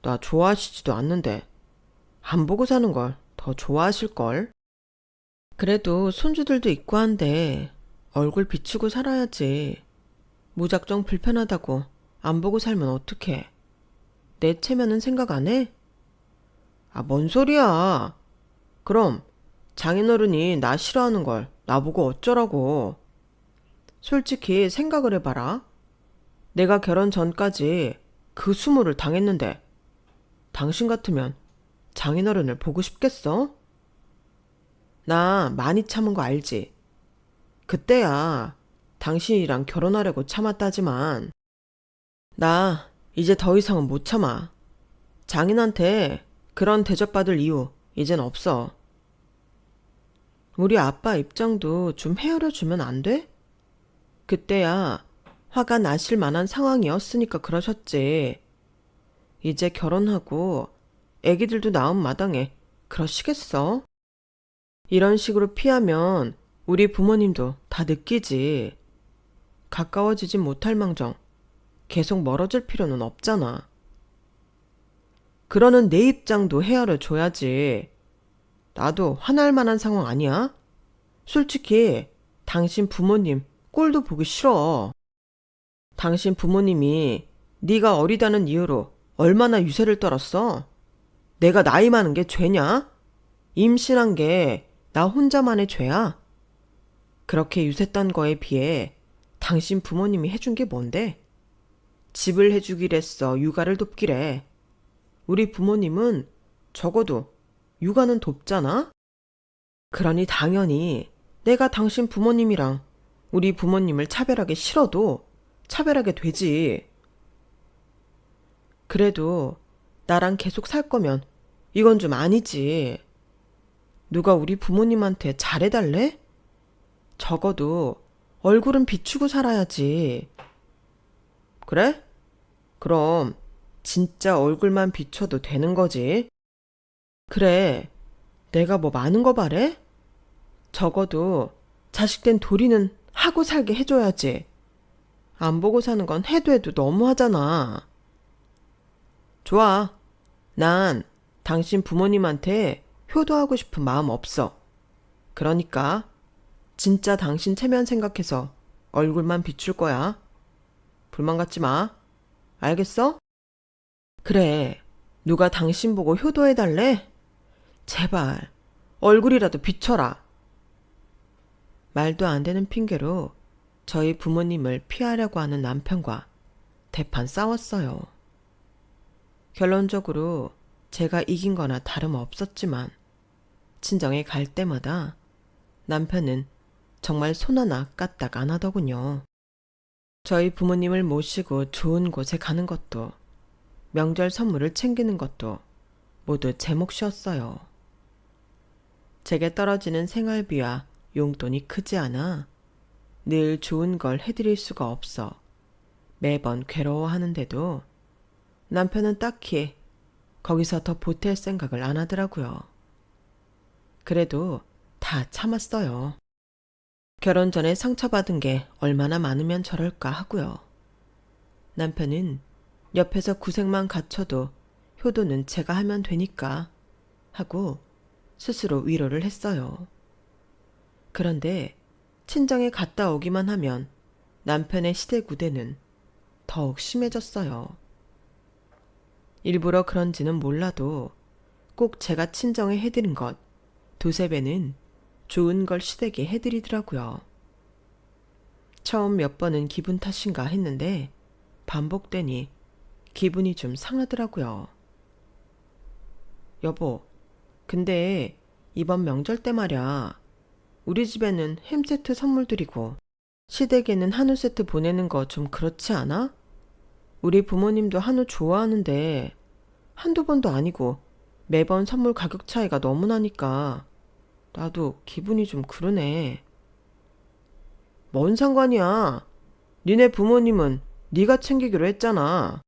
나 좋아하시지도 않는데 안 보고 사는 걸 더 좋아하실걸? 그래도 손주들도 있고 한데 얼굴 비추고 살아야지. 무작정 불편하다고 안 보고 살면 어떡해. 내 체면은 생각 안 해? 아, 뭔 소리야. 그럼 장인어른이 나 싫어하는 걸 나보고 어쩌라고. 솔직히 생각을 해봐라. 내가 결혼 전까지 그 수모를 당했는데 당신 같으면 장인어른을 보고 싶겠어? 나 많이 참은 거 알지? 그때야 당신이랑 결혼하려고 참았다지만 나 이제 더 이상은 못 참아. 장인한테 그런 대접받을 이유 이젠 없어. 우리 아빠 입장도 좀 헤아려 주면 안 돼? 그때야 화가 나실 만한 상황이었으니까 그러셨지. 이제 결혼하고 애기들도 낳은 마당에 그러시겠어? 이런 식으로 피하면 우리 부모님도 다 느끼지. 가까워지진 못할 망정 계속 멀어질 필요는 없잖아. 그러는 내 입장도 헤아려 줘야지. 나도 화날 만한 상황 아니야? 솔직히 당신 부모님 꼴도 보기 싫어. 당신 부모님이 네가 어리다는 이유로 얼마나 유세를 떨었어? 내가 나이 많은 게 죄냐? 임신한 게 나 혼자만의 죄야? 그렇게 유세 떤 거에 비해 당신 부모님이 해준 게 뭔데? 집을 해주기랬어, 육아를 돕기래. 우리 부모님은 적어도 육아는 돕잖아? 그러니 당연히 내가 당신 부모님이랑 우리 부모님을 차별하기 싫어도 차별하게 되지. 그래도 나랑 계속 살 거면 이건 좀 아니지. 누가 우리 부모님한테 잘해달래? 적어도 얼굴은 비추고 살아야지. 그래? 그럼 진짜 얼굴만 비춰도 되는 거지. 그래, 내가 뭐 많은 거 바래? 적어도 자식된 도리는 하고 살게 해줘야지. 안 보고 사는 건 해도 해도 너무하잖아. 좋아. 난 당신 부모님한테 효도하고 싶은 마음 없어. 그러니까 진짜 당신 체면 생각해서 얼굴만 비출 거야. 불만 갖지 마. 알겠어? 그래. 누가 당신 보고 효도해달래? 제발 얼굴이라도 비춰라. 말도 안 되는 핑계로 저희 부모님을 피하려고 하는 남편과 대판 싸웠어요. 결론적으로 제가 이긴 거나 다름없었지만 친정에 갈 때마다 남편은 정말 손 하나 까딱 안 하더군요. 저희 부모님을 모시고 좋은 곳에 가는 것도 명절 선물을 챙기는 것도 모두 제 몫이었어요. 제게 떨어지는 생활비와 용돈이 크지 않아 늘 좋은 걸 해드릴 수가 없어 매번 괴로워하는데도 남편은 딱히 거기서 더 보탤 생각을 안 하더라고요. 그래도 다 참았어요. 결혼 전에 상처받은 게 얼마나 많으면 저럴까 하고요. 남편은 옆에서 구색만 갖춰도 효도는 제가 하면 되니까 하고 스스로 위로를 했어요. 그런데 친정에 갔다 오기만 하면 남편의 시대구대는 더욱 심해졌어요. 일부러 그런지는 몰라도 꼭 제가 친정에 해드린 것 두세 배는 좋은 걸 시댁에 해드리더라고요. 처음 몇 번은 기분 탓인가 했는데 반복되니 기분이 좀 상하더라고요. 여보, 근데 이번 명절 때 말야 우리 집에는 햄 세트 선물 드리고 시댁에는 한우 세트 보내는 거 좀 그렇지 않아? 우리 부모님도 한우 좋아하는데 한두 번도 아니고 매번 선물 가격 차이가 너무 나니까 나도 기분이 좀 그러네. 뭔 상관이야. 니네 부모님은 네가 챙기기로 했잖아.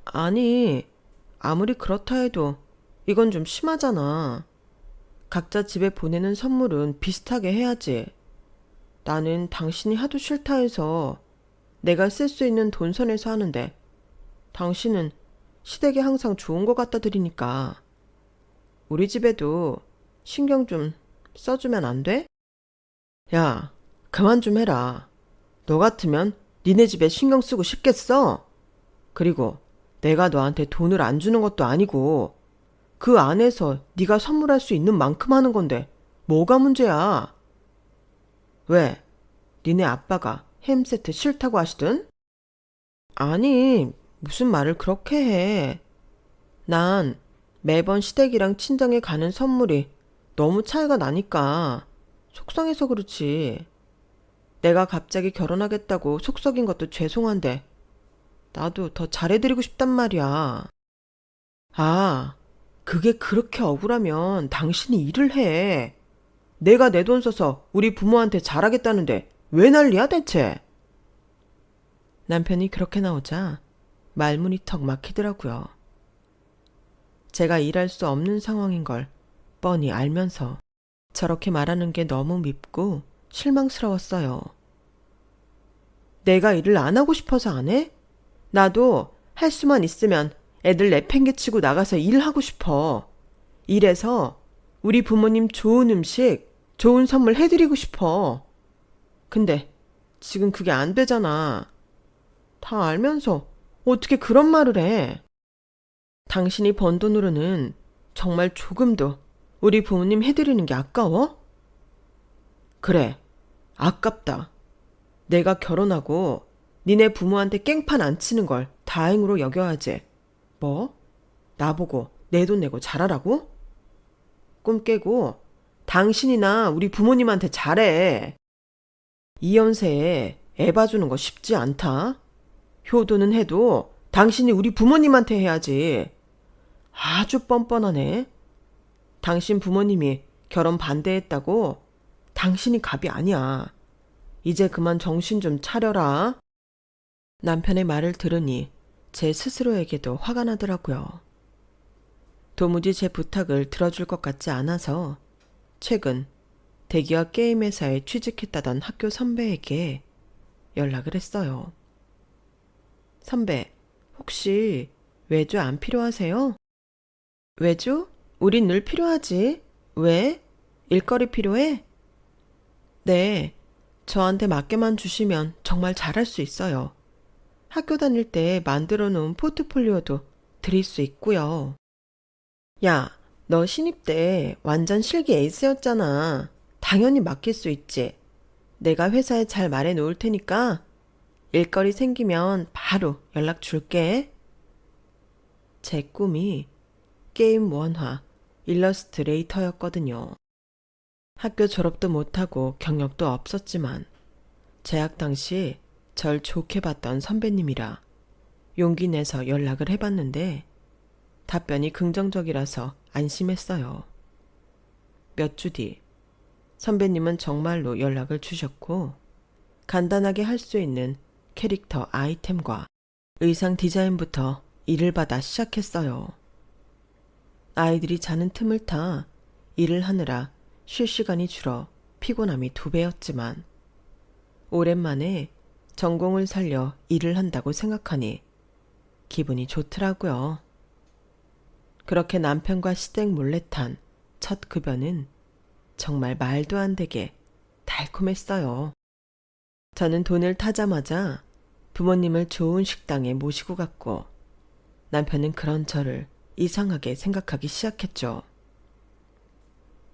아니, 아무리 그렇다 해도 이건 좀 심하잖아. 각자 집에 보내는 선물은 비슷하게 해야지. 나는 당신이 하도 싫다 해서 내가 쓸 수 있는 돈 선에서 하는데 당신은 시댁에 항상 좋은 거 갖다 드리니까 우리 집에도 신경 좀 써주면 안 돼? 야, 그만 좀 해라. 너 같으면 니네 집에 신경 쓰고 싶겠어? 그리고 내가 너한테 돈을 안 주는 것도 아니고 그 안에서 네가 선물할 수 있는 만큼 하는 건데 뭐가 문제야? 왜? 니네 아빠가 햄 세트 싫다고 하시든? 아니, 무슨 말을 그렇게 해. 난 매번 시댁이랑 친정에 가는 선물이 너무 차이가 나니까 속상해서 그렇지. 내가 갑자기 결혼하겠다고 속 썩인 것도 죄송한데 나도 더 잘해드리고 싶단 말이야. 아, 그게 그렇게 억울하면 당신이 일을 해. 내가 내 돈 써서 우리 부모한테 잘하겠다는데 왜 난리야 대체? 남편이 그렇게 나오자 말문이 턱 막히더라고요. 제가 일할 수 없는 상황인 걸 뻔히 알면서 저렇게 말하는 게 너무 밉고 실망스러웠어요. 내가 일을 안 하고 싶어서 안 해? 나도 할 수만 있으면 애들 내팽개치고 나가서 일하고 싶어. 일해서 우리 부모님 좋은 음식, 좋은 선물 해드리고 싶어. 근데 지금 그게 안 되잖아. 다 알면서 어떻게 그런 말을 해? 당신이 번 돈으로는 정말 조금도 우리 부모님 해드리는 게 아까워? 그래, 아깝다. 내가 결혼하고 니네 부모한테 깽판 안 치는 걸 다행으로 여겨야지. 뭐? 나보고 내 돈 내고 잘하라고? 꿈 깨고 당신이나 우리 부모님한테 잘해. 이 연세에 애 봐주는 거 쉽지 않다. 효도는 해도 당신이 우리 부모님한테 해야지. 아주 뻔뻔하네. 당신 부모님이 결혼 반대했다고? 당신이 갑이 아니야. 이제 그만 정신 좀 차려라. 남편의 말을 들으니 제 스스로에게도 화가 나더라고요. 도무지 제 부탁을 들어줄 것 같지 않아서 최근 대기업 게임 회사에 취직했다던 학교 선배에게 연락을 했어요. 선배, 혹시 외주 안 필요하세요? 외주? 우린 늘 필요하지. 왜? 일거리 필요해? 네, 저한테 맞게만 주시면 정말 잘할 수 있어요. 학교 다닐 때 만들어 놓은 포트폴리오도 드릴 수 있고요. 야, 너 신입 때 완전 실기 에이스였잖아. 당연히 맡길 수 있지. 내가 회사에 잘 말해 놓을 테니까 일거리 생기면 바로 연락 줄게. 제 꿈이 게임 원화, 일러스트레이터였거든요. 학교 졸업도 못하고 경력도 없었지만 재학 당시 절 좋게 봤던 선배님이라 용기 내서 연락을 해봤는데 답변이 긍정적이라서 안심했어요. 몇 주 뒤 선배님은 정말로 연락을 주셨고 간단하게 할 수 있는 캐릭터 아이템과 의상 디자인부터 일을 받아 시작했어요. 아이들이 자는 틈을 타 일을 하느라 쉴 시간이 줄어 피곤함이 2배였지만 오랜만에 전공을 살려 일을 한다고 생각하니 기분이 좋더라고요. 그렇게 남편과 시댁 몰래 탄 첫 급여는 정말 말도 안 되게 달콤했어요. 저는 돈을 타자마자 부모님을 좋은 식당에 모시고 갔고 남편은 그런 저를 이상하게 생각하기 시작했죠.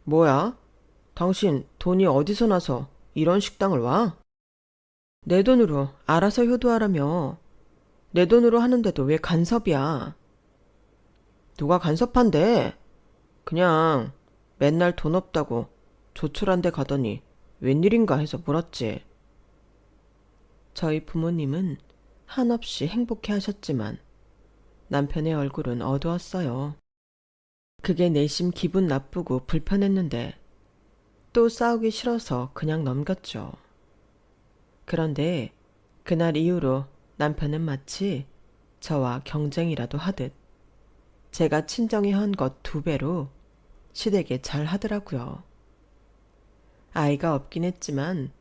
뭐야? 당신 돈이 어디서 나서 이런 식당을 와? 내 돈으로 알아서 효도하라며. 내 돈으로 하는데도 왜 간섭이야? 누가 간섭한대? 그냥 맨날 돈 없다고 조촐한 데 가더니 웬일인가 해서 물었지. 저희 부모님은 한없이 행복해 하셨지만 남편의 얼굴은 어두웠어요. 그게 내심 기분 나쁘고 불편했는데 또 싸우기 싫어서 그냥 넘겼죠. 그런데 그날 이후로 남편은 마치 저와 경쟁이라도 하듯 제가 친정에 한 것 2배로 시댁에 잘 하더라고요. 아이가 없긴 했지만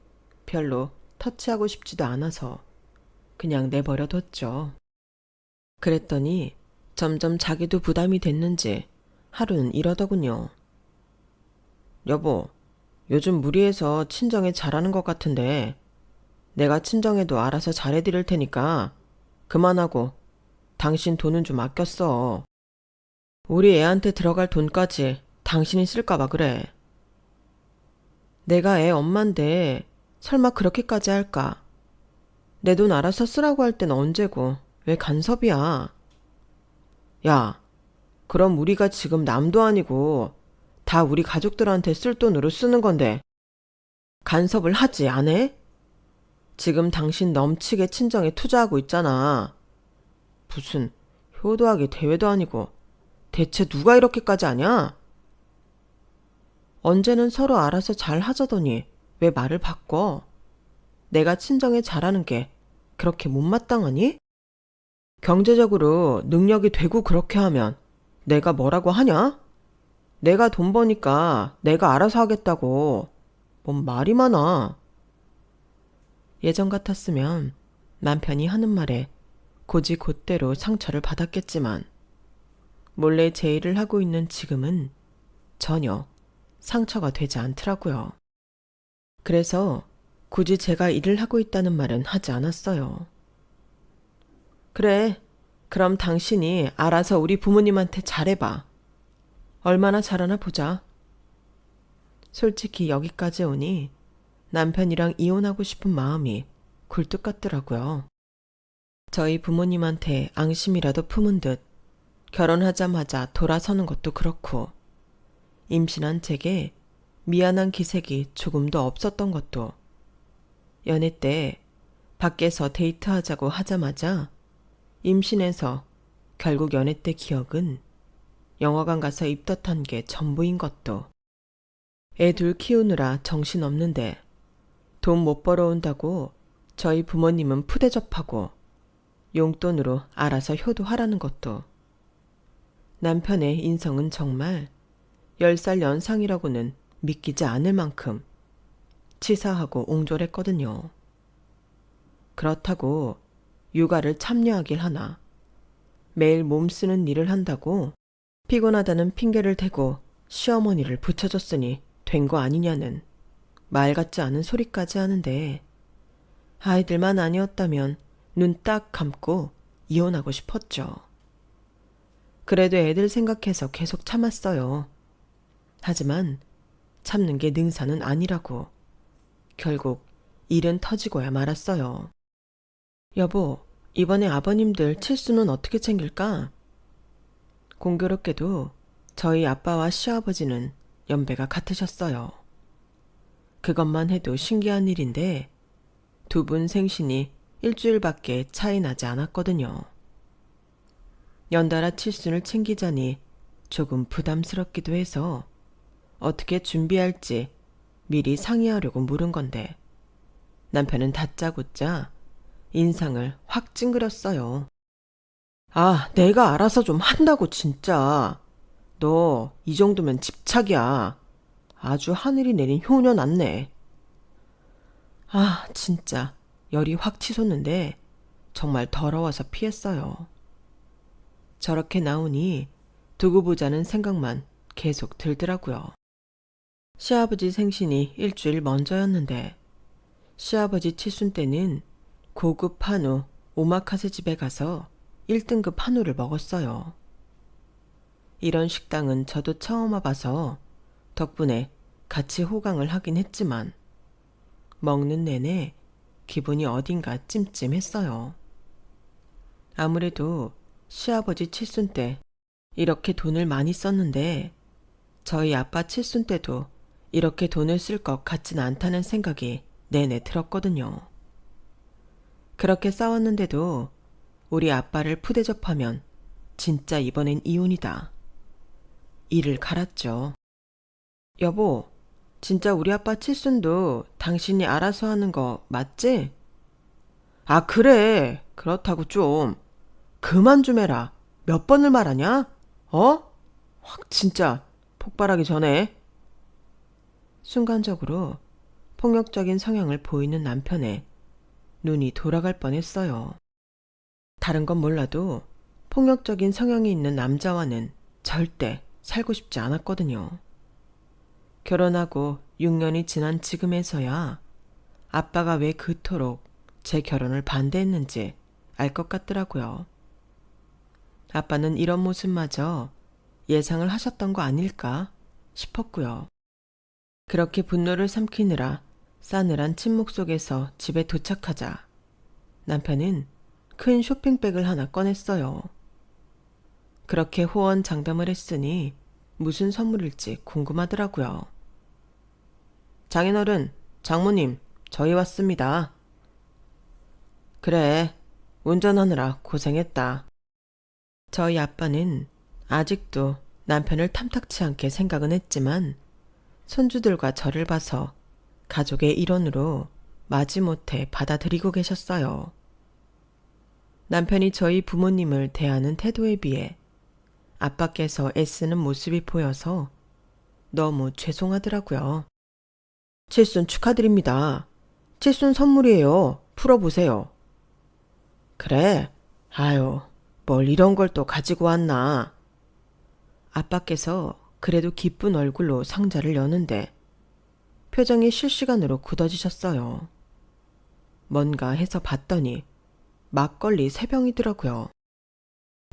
별로 터치하고 싶지도 않아서 그냥 내버려 뒀죠. 그랬더니 점점 자기도 부담이 됐는지 하루는 이러더군요. 여보, 요즘 무리해서 친정에 잘하는 것 같은데 내가 친정에도 알아서 잘해드릴 테니까 그만하고 당신 돈은 좀 아껴 써. 우리 애한테 들어갈 돈까지 당신이 쓸까봐 그래. 내가 애 엄만데 설마 그렇게까지 할까? 내 돈 알아서 쓰라고 할 땐 언제고 왜 간섭이야? 야, 그럼 우리가 지금 남도 아니고 다 우리 가족들한테 쓸 돈으로 쓰는 건데 간섭을 하지 안 해? 지금 당신 넘치게 친정에 투자하고 있잖아. 무슨 효도하기 대회도 아니고 대체 누가 이렇게까지 하냐? 언제는 서로 알아서 잘 하자더니 왜 말을 바꿔? 내가 친정에 잘하는 게 그렇게 못마땅하니? 경제적으로 능력이 되고 그렇게 하면 내가 뭐라고 하냐? 내가 돈 버니까 내가 알아서 하겠다고. 뭔 말이 많아. 예전 같았으면 남편이 하는 말에 곧이곧대로 상처를 받았겠지만 몰래 제 일을 하고 있는 지금은 전혀 상처가 되지 않더라고요. 그래서 굳이 제가 일을 하고 있다는 말은 하지 않았어요. 그래, 그럼 당신이 알아서 우리 부모님한테 잘해봐. 얼마나 잘하나 보자. 솔직히 여기까지 오니 남편이랑 이혼하고 싶은 마음이 굴뚝 같더라고요. 저희 부모님한테 앙심이라도 품은 듯 결혼하자마자 돌아서는 것도 그렇고 임신한 제게 미안한 기색이 조금도 없었던 것도 연애 때 밖에서 데이트하자고 하자마자 임신해서 결국 연애 때 기억은 영화관 가서 입덧한 게 전부인 것도 애 둘 키우느라 정신없는데 돈 못 벌어온다고 저희 부모님은 푸대접하고 용돈으로 알아서 효도하라는 것도 남편의 인성은 정말 10살 연상이라고는 믿기지 않을 만큼 치사하고 옹졸했거든요. 그렇다고 육아를 참여하길 하나 매일 몸쓰는 일을 한다고 피곤하다는 핑계를 대고 시어머니를 붙여줬으니 된 거 아니냐는 말 같지 않은 소리까지 하는데 아이들만 아니었다면 눈 딱 감고 이혼하고 싶었죠. 그래도 애들 생각해서 계속 참았어요. 하지만 참는 게 능사는 아니라고 결국 일은 터지고야 말았어요. 여보, 이번에 아버님들 칠수는 어떻게 챙길까? 공교롭게도 저희 아빠와 시아버지는 연배가 같으셨어요. 그것만 해도 신기한 일인데 두 분 생신이 일주일밖에 차이 나지 않았거든요. 연달아 칠순을 챙기자니 조금 부담스럽기도 해서 어떻게 준비할지 미리 상의하려고 물은 건데 남편은 다짜고짜 인상을 확 찡그렸어요. 아, 내가 알아서 좀 한다고 진짜. 너 이 정도면 집착이야. 아주 하늘이 내린 효녀 났네. 아, 진짜 열이 확 치솟는데 정말 더러워서 피했어요. 저렇게 나오니 두고 보자는 생각만 계속 들더라고요. 시아버지 생신이 일주일 먼저였는데 시아버지 칠순 때는 고급 한우 오마카세 집에 가서 1등급 한우를 먹었어요. 이런 식당은 저도 처음 와봐서 덕분에 같이 호강을 하긴 했지만 먹는 내내 기분이 어딘가 찜찜했어요. 아무래도 시아버지 칠순 때 이렇게 돈을 많이 썼는데 저희 아빠 칠순 때도 이렇게 돈을 쓸 것 같진 않다는 생각이 내내 들었거든요. 그렇게 싸웠는데도 우리 아빠를 푸대접하면 진짜 이번엔 이혼이다. 이를 갈았죠. 여보, 진짜 우리 아빠 칠순도 당신이 알아서 하는 거 맞지? 아, 그래. 그렇다고 좀 그만 좀 해라. 몇 번을 말하냐? 어? 확 진짜 폭발하기 전에. 순간적으로 폭력적인 성향을 보이는 남편에 눈이 돌아갈 뻔했어요. 다른 건 몰라도 폭력적인 성향이 있는 남자와는 절대 살고 싶지 않았거든요. 결혼하고 6년이 지난 지금에서야 아빠가 왜 그토록 제 결혼을 반대했는지 알 것 같더라고요. 아빠는 이런 모습마저 예상을 하셨던 거 아닐까 싶었고요. 그렇게 분노를 삼키느라 싸늘한 침묵 속에서 집에 도착하자 남편은 큰 쇼핑백을 하나 꺼냈어요. 그렇게 호언장담을 했으니 무슨 선물일지 궁금하더라고요. 장인어른, 장모님, 저희 왔습니다. 그래, 운전하느라 고생했다. 저희 아빠는 아직도 남편을 탐탁치 않게 생각은 했지만 손주들과 저를 봐서 가족의 일원으로 마지못해 받아들이고 계셨어요. 남편이 저희 부모님을 대하는 태도에 비해 아빠께서 애쓰는 모습이 보여서 너무 죄송하더라고요. 칠순 축하드립니다. 칠순 선물이에요. 풀어보세요. 그래? 아유, 뭘 이런 걸 또 가지고 왔나. 아빠께서 그래도 기쁜 얼굴로 상자를 여는데 표정이 실시간으로 굳어지셨어요. 뭔가 해서 봤더니 막걸리 3병이더라고요.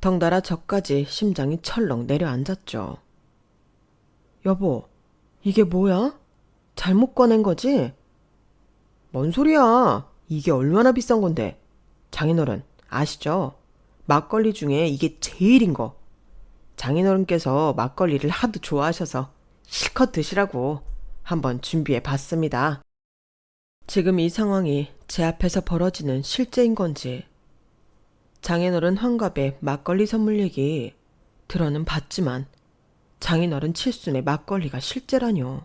덩달아 저까지 심장이 철렁 내려앉았죠. 여보, 이게 뭐야? 잘못 꺼낸 거지? 뭔 소리야? 이게 얼마나 비싼 건데. 장인어른 아시죠? 막걸리 중에 이게 제일인 거. 장인어른께서 막걸리를 하도 좋아하셔서 실컷 드시라고. 한번 준비해 봤습니다. 지금 이 상황이 제 앞에서 벌어지는 실제인 건지, 장인어른 환갑에 막걸리 선물 얘기 들어는 봤지만 장인어른 칠순의 막걸리가 실제라뇨.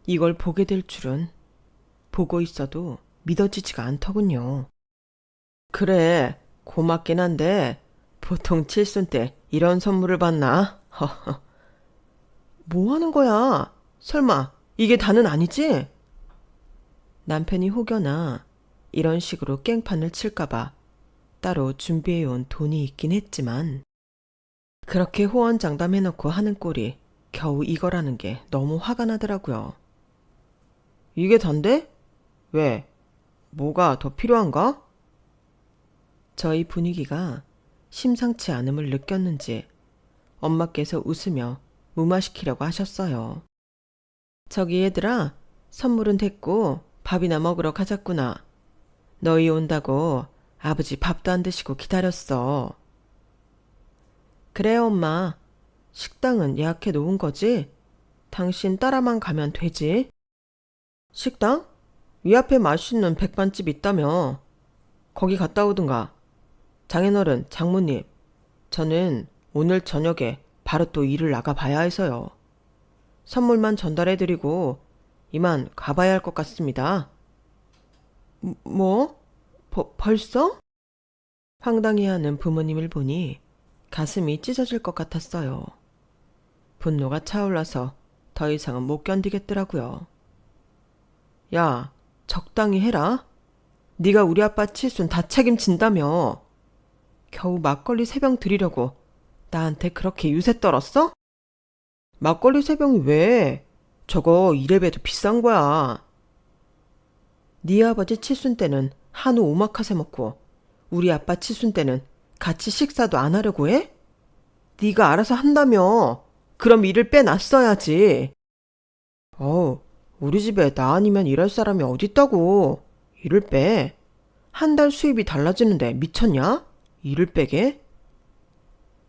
이걸 보게 될 줄은, 보고 있어도 믿어지지가 않더군요. 그래, 고맙긴 한데 보통 칠순 때 이런 선물을 받나? 허허. 뭐 하는 거야? 설마 이게 다는 아니지? 남편이 혹여나 이런 식으로 깽판을 칠까봐 따로 준비해온 돈이 있긴 했지만, 그렇게 호언장담해놓고 하는 꼴이 겨우 이거라는 게 너무 화가 나더라고요. 이게 단데? 왜? 뭐가 더 필요한가? 저희 분위기가 심상치 않음을 느꼈는지 엄마께서 웃으며 무마시키려고 하셨어요. 저기 얘들아, 선물은 됐고 밥이나 먹으러 가자꾸나. 너희 온다고 아버지 밥도 안 드시고 기다렸어. 그래 엄마, 식당은 예약해 놓은 거지? 당신 따라만 가면 되지? 식당? 이 앞에 맛있는 백반집 있다며. 거기 갔다 오든가. 장인어른, 장모님, 저는 오늘 저녁에 바로 또 일을 나가봐야 해서요. 선물만 전달해드리고 이만 가봐야 할 것 같습니다. 뭐? 벌써? 황당해하는 부모님을 보니 가슴이 찢어질 것 같았어요. 분노가 차올라서 더 이상은 못 견디겠더라고요. 야, 적당히 해라. 네가 우리 아빠 칠순 다 책임진다며. 겨우 막걸리 3병 드리려고 나한테 그렇게 유세 떨었어? 막걸리 3병이 왜? 저거 이래봬도 비싼 거야. 네 아버지 칠순 때는 한우 오마카세 먹고 우리 아빠 칠순 때는 같이 식사도 안 하려고 해? 네가 알아서 한다며. 그럼 일을 빼놨어야지. 우리 집에 나 아니면 일할 사람이 어딨다고. 일을 빼. 한 달 수입이 달라지는데 미쳤냐? 일을 빼게?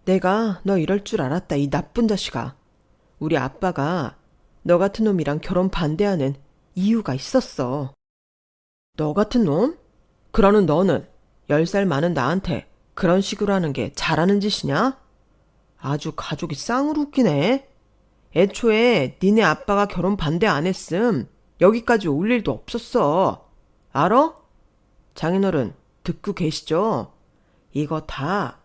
내가 너 이럴 줄 알았다, 이 나쁜 자식아. 우리 아빠가 너 같은 놈이랑 결혼 반대하는 이유가 있었어. 너 같은 놈? 그러는 너는 10살 많은 나한테 그런 식으로 하는 게 잘하는 짓이냐? 아주 가족이 쌍으로 웃기네. 애초에 니네 아빠가 결혼 반대 안 했음 여기까지 올 일도 없었어. 알어? 장인어른 듣고 계시죠? 이거 다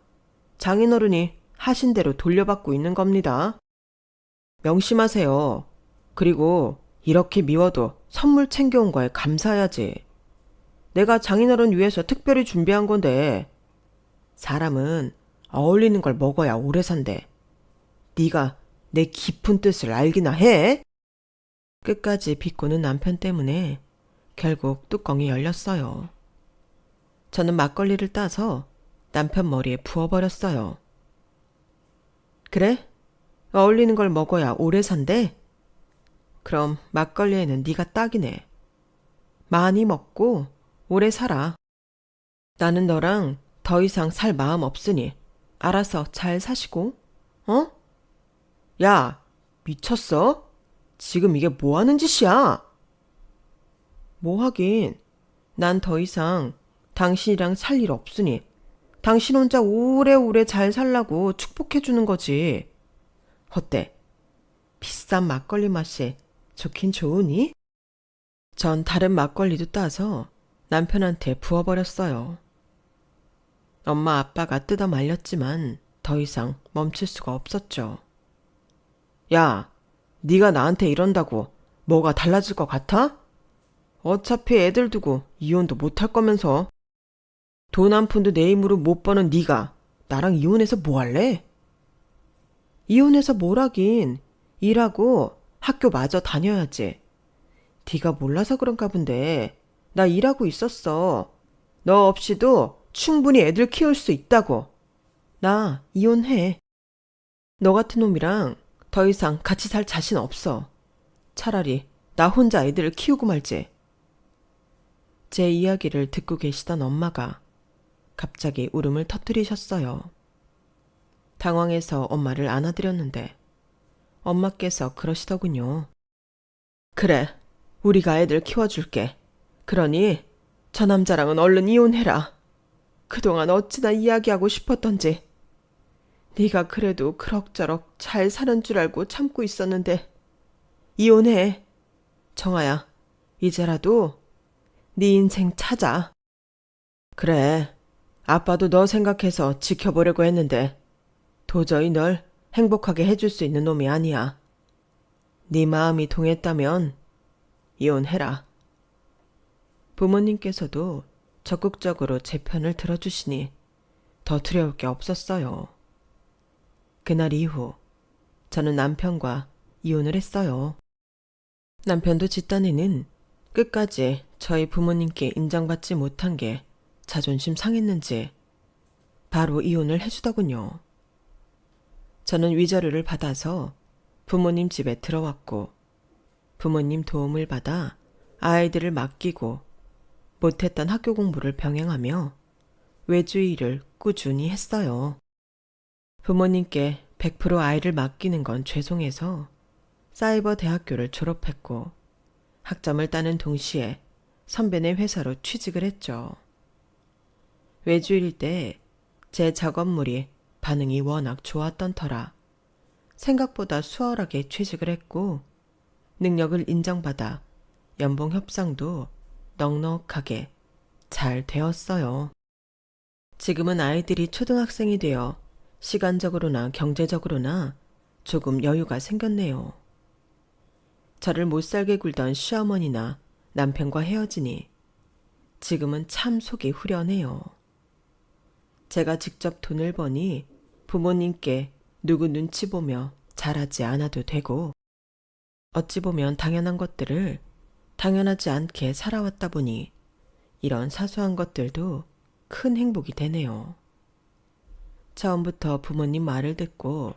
장인어른이 하신 대로 돌려받고 있는 겁니다. 명심하세요. 그리고 이렇게 미워도 선물 챙겨온 거에 감사해야지. 내가 장인어른 위해서 특별히 준비한 건데, 사람은 어울리는 걸 먹어야 오래 산대. 네가 내 깊은 뜻을 알기나 해? 끝까지 비꼬는 남편 때문에 결국 뚜껑이 열렸어요. 저는 막걸리를 따서 남편 머리에 부어버렸어요. 그래? 어울리는 걸 먹어야 오래 산대? 그럼 막걸리에는 네가 딱이네. 많이 먹고 오래 살아. 나는 너랑 더 이상 살 마음 없으니 알아서 잘 사시고. 어? 야, 미쳤어? 지금 이게 뭐 하는 짓이야? 뭐 하긴. 난 더 이상 당신이랑 살 일 없으니 당신 혼자 오래오래 잘 살라고 축복해주는 거지. 어때? 비싼 막걸리 맛이 좋긴 좋으니? 전 다른 막걸리도 따서 남편한테 부어버렸어요. 엄마 아빠가 뜯어 말렸지만 더 이상 멈출 수가 없었죠. 야, 네가 나한테 이런다고 뭐가 달라질 것 같아? 어차피 애들 두고 이혼도 못할 거면서. 돈 한 푼도 내 힘으로 못 버는 네가 나랑 이혼해서 뭐 할래? 이혼해서 뭘 하긴. 일하고 학교 마저 다녀야지. 네가 몰라서 그런가 본데 나 일하고 있었어. 너 없이도 충분히 애들 키울 수 있다고. 나 이혼해. 너 같은 놈이랑 더 이상 같이 살 자신 없어. 차라리 나 혼자 애들을 키우고 말지. 제 이야기를 듣고 계시던 엄마가 갑자기 울음을 터뜨리셨어요. 당황해서 엄마를 안아드렸는데 엄마께서 그러시더군요. 그래, 우리가 애들 키워줄게. 그러니 저 남자랑은 얼른 이혼해라. 그동안 어찌나 이야기하고 싶었던지. 네가 그래도 그럭저럭 잘 사는 줄 알고 참고 있었는데 이혼해. 정아야, 이제라도 네 인생 찾아. 그래, 아빠도 너 생각해서 지켜보려고 했는데 도저히 널 행복하게 해줄 수 있는 놈이 아니야. 네 마음이 동했다면 이혼해라. 부모님께서도 적극적으로 제 편을 들어주시니 더 두려울 게 없었어요. 그날 이후 저는 남편과 이혼을 했어요. 남편도 집단에는 끝까지 저희 부모님께 인정받지 못한 게 자존심 상했는지 바로 이혼을 해주더군요. 저는 위자료를 받아서 부모님 집에 들어왔고 부모님 도움을 받아 아이들을 맡기고 못했던 학교 공부를 병행하며 외주 일을 꾸준히 했어요. 부모님께 100% 아이를 맡기는 건 죄송해서 사이버 대학교를 졸업했고 학점을 따는 동시에 선배네 회사로 취직을 했죠. 외주일 때 제 작업물이 반응이 워낙 좋았던 터라 생각보다 수월하게 취직을 했고 능력을 인정받아 연봉 협상도 넉넉하게 잘 되었어요. 지금은 아이들이 초등학생이 되어 시간적으로나 경제적으로나 조금 여유가 생겼네요. 저를 못살게 굴던 시어머니나 남편과 헤어지니 지금은 참 속이 후련해요. 제가 직접 돈을 버니 부모님께 누구 눈치 보며 잘하지 않아도 되고 어찌 보면 당연한 것들을 당연하지 않게 살아왔다 보니 이런 사소한 것들도 큰 행복이 되네요. 처음부터 부모님 말을 듣고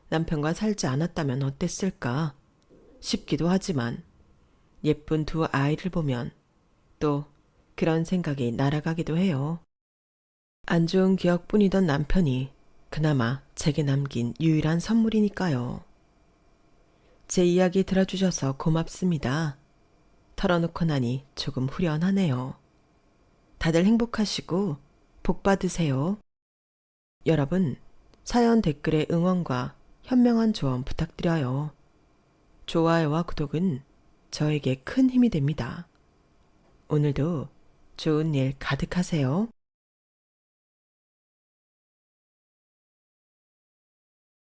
남편과 살지 않았다면 어땠을까 싶기도 하지만 예쁜 두 아이를 보면 또 그런 생각이 날아가기도 해요. 안 좋은 기억뿐이던 남편이 그나마 제게 남긴 유일한 선물이니까요. 제 이야기 들어주셔서 고맙습니다. 털어놓고 나니 조금 후련하네요. 다들 행복하시고 복 받으세요. 여러분, 사연 댓글에 응원과 현명한 조언 부탁드려요. 좋아요와 구독은 저에게 큰 힘이 됩니다. 오늘도 좋은 일 가득하세요.